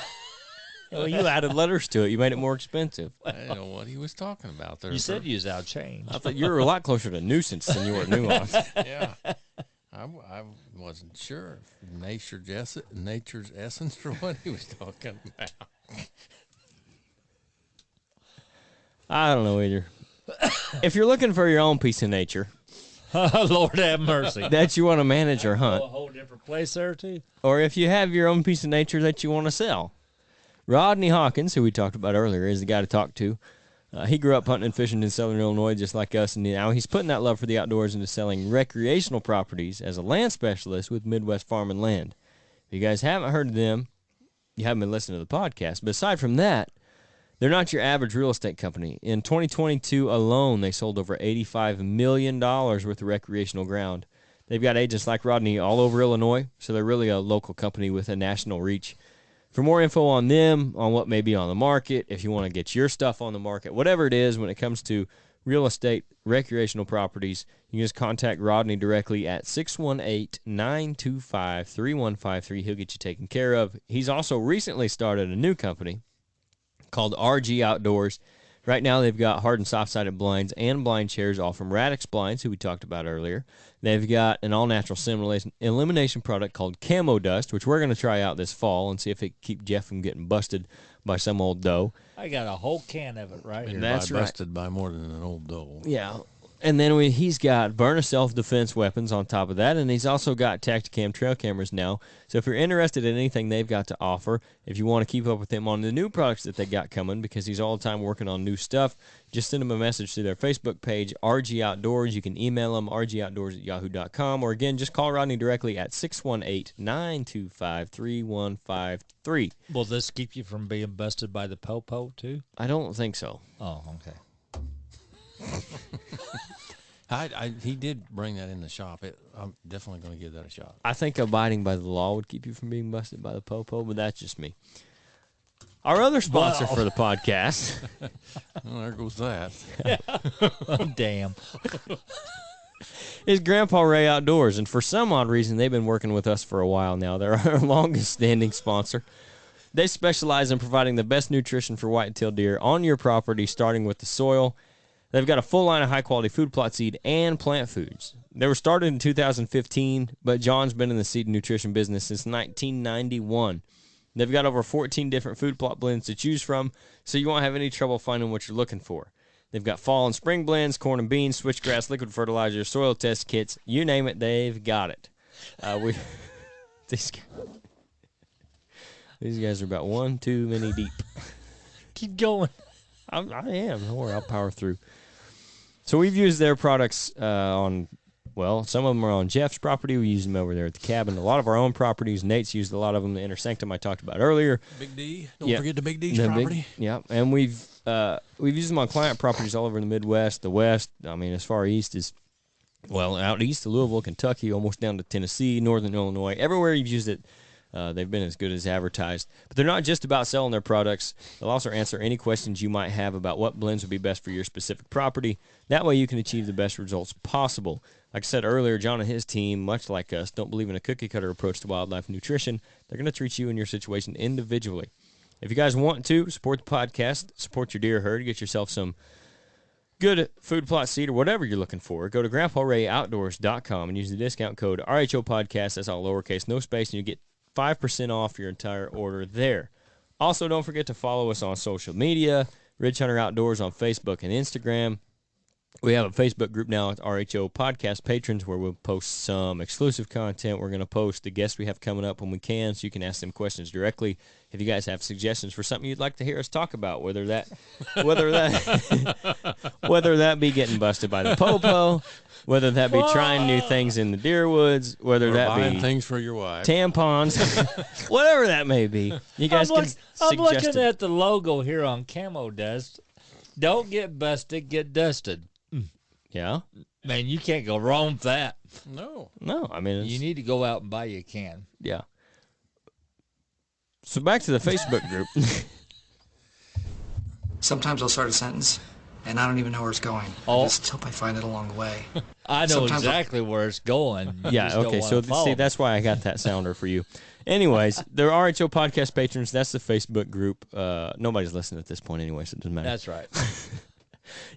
Well, you added letters to it. You made it more expensive. I didn't know what he was talking about there. You said you was out of change. I thought you were a lot closer to nuisance than you were nuance. Yeah. I wasn't sure if nature's essence or what he was talking about. I don't know either. If you're looking for your own piece of nature Lord have mercy. that you want to manage or A hunt, whole different place there, too. or if you have your own piece of nature that you want to sell, Rodney Hawkins, who we talked about earlier, is the guy to talk to. He grew up hunting and fishing in southern Illinois just like us, and now he's putting that love for the outdoors into selling recreational properties as a land specialist with Midwest Farm and Land. If you guys haven't heard of them, you haven't been listening to the podcast. But aside from that, they're not your average real estate company. In 2022 alone, they sold over $85 million worth of recreational ground. They've got agents like Rodney all over Illinois, so they're really a local company with a national reach. For more info on them, on what may be on the market, if you want to get your stuff on the market, whatever it is when it comes to real estate, recreational properties, you can just contact Rodney directly at 618-925-3153. He'll get you taken care of. He's also recently started a new company called RG Outdoors. Right now, they've got hard and soft-sided blinds and blind chairs, all from Radix Blinds, who we talked about earlier. They've got an all-natural elimination product called Camo Dust, which we're going to try out this fall and see if it can keep Jeff from getting busted by some old doe. I got a whole can of it right here. That's right. Busted by more than an old doe. Yeah. And then he's got Burner self-defense weapons on top of that, and he's also got Tacticam trail cameras now. So if you're interested in anything they've got to offer, if you want to keep up with them on the new products that they got coming, because he's all the time working on new stuff, just send them a message to their Facebook page, RG Outdoors. You can email them, rgoutdoors@yahoo.com, or again, just call Rodney directly at 618-925-3153. Will this keep you from being busted by the popo, too? I don't think so. Oh, okay. He did bring that in the shop. I'm definitely going to give that a shot. I think abiding by the law would keep you from being busted by the popo, but that's just me. Our other sponsor for the podcast. Well, there goes that. Oh, damn. Is Grandpa Ray Outdoors, and for some odd reason, they've been working with us for a while now. They're our longest-standing sponsor. They specialize in providing the best nutrition for white-tailed deer on your property, starting with the soil. They've got a full line of high-quality food plot seed and plant foods. They were started in 2015, but John's been in the seed and nutrition business since 1991. They've got over 14 different food plot blends to choose from, so you won't have any trouble finding what you're looking for. They've got fall and spring blends, corn and beans, switchgrass, liquid fertilizer, soil test kits. You name it, they've got it. These guys are about one too many deep. Keep going. I am. Don't worry, I'll power through. So we've used their products on, well, some of them are on Jeff's property. We use them over there at the cabin. A lot of our own properties. Nate's used a lot of them. The Inner Sanctum I talked about earlier. Big D. Don't forget the Big D's property. And we've used them on client properties all over the Midwest, the West. I mean, as far east as, well, out east of Louisville, Kentucky, almost down to Tennessee, northern Illinois. Everywhere you've used it, they've been as good as advertised. But they're not just about selling their products. They'll also answer any questions you might have about what blends would be best for your specific property. That way you can achieve the best results possible. Like I said earlier, John and his team, much like us, don't believe in a cookie-cutter approach to wildlife nutrition. They're going to treat you and your situation individually. If you guys want to support the podcast, support your deer herd, get yourself some good food plot seed or whatever you're looking for, go to grandparrayoutdoors.com and use the discount code RHO Podcast. That's all lowercase, no space, and you get 5% off your entire order there. Also, don't forget to follow us on social media, Ridge Hunter Outdoors on Facebook and Instagram. We have a Facebook group now at RHO Podcast Patrons where we'll post some exclusive content. We're going to post the guests we have coming up when we can, so you can ask them questions directly. If you guys have suggestions for something you'd like to hear us talk about, whether that be getting busted by the popo, whether that be trying new things in the deer woods, whether or that buying be things for your wife, tampons, whatever that may be, you guys can suggest I'm looking it. at the logo here on Camo Dust. Don't get busted, get dusted. Yeah. Man, you can't go wrong with that. No. I mean, You need to go out and buy you a can. yeah. So back to the Facebook group. Sometimes I'll start a sentence, and I don't even know where it's going. Oh. I just hope I find it along the way. I know Sometimes exactly where it's going. You Yeah, just don't okay, wanna so follow see, me. that's why I got that sounder for you. Anyways, they're RHO Podcast Patrons. That's the Facebook group. Nobody's listening at this point anyway, so it doesn't matter. That's right.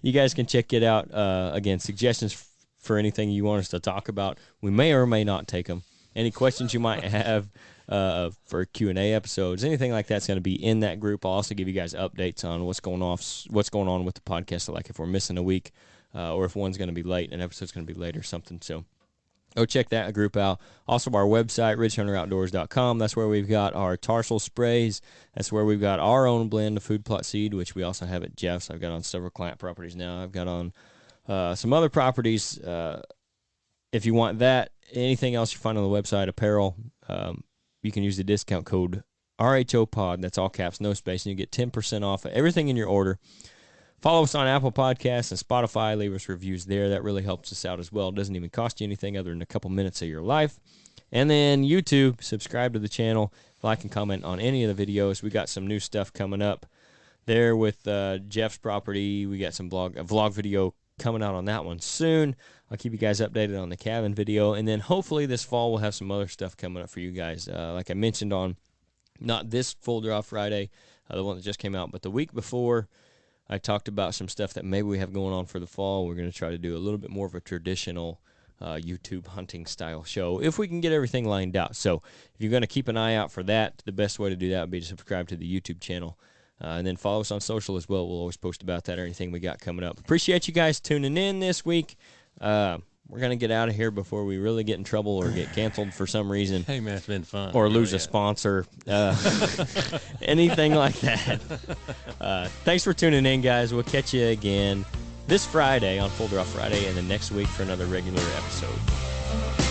You guys can check it out. Again, suggestions for anything you want us to talk about. We may or may not take them. Any questions you might have for Q&A episodes, anything like that's going to be in that group. I'll also give you guys updates on what's going on with the podcast. So like if we're missing a week or if one's going to be late, an episode's going to be late or something. So go check that group out. Also, our website, ridgehunteroutdoors.com. That's where we've got our tarsal sprays. That's where we've got our own blend of food plot seed, which we also have at Jeff's. I've got on several client properties now. I've got on some other properties. If you want that, anything else you find on the website, apparel, you can use the discount code RHOPOD. That's all caps, no space, and you get 10% off of everything in your order. Follow us on Apple Podcasts and Spotify. Leave us reviews there. That really helps us out as well. It doesn't even cost you anything other than a couple minutes of your life. And then YouTube, subscribe to the channel. Like and comment on any of the videos. We got some new stuff coming up there with Jeff's property. We got some a vlog video coming out on that one soon. I'll keep you guys updated on the cabin video. And then hopefully this fall we'll have some other stuff coming up for you guys. Like I mentioned on not this Full Draw Friday, the one that just came out. But the week before, I talked about some stuff that maybe we have going on for the fall. We're going to try to do a little bit more of a traditional YouTube hunting style show if we can get everything lined out. So if you're going to keep an eye out for that, the best way to do that would be to subscribe to the YouTube channel. And then follow us on social as well. We'll always post about that or anything we got coming up. Appreciate you guys tuning in this week. We're going to get out of here before we really get in trouble or get canceled for some reason. Hey, man, it's been fun. Or lose a sponsor. Anything like that. Thanks for tuning in, guys. We'll catch you again this Friday on Full Draw Friday and then next week for another regular episode.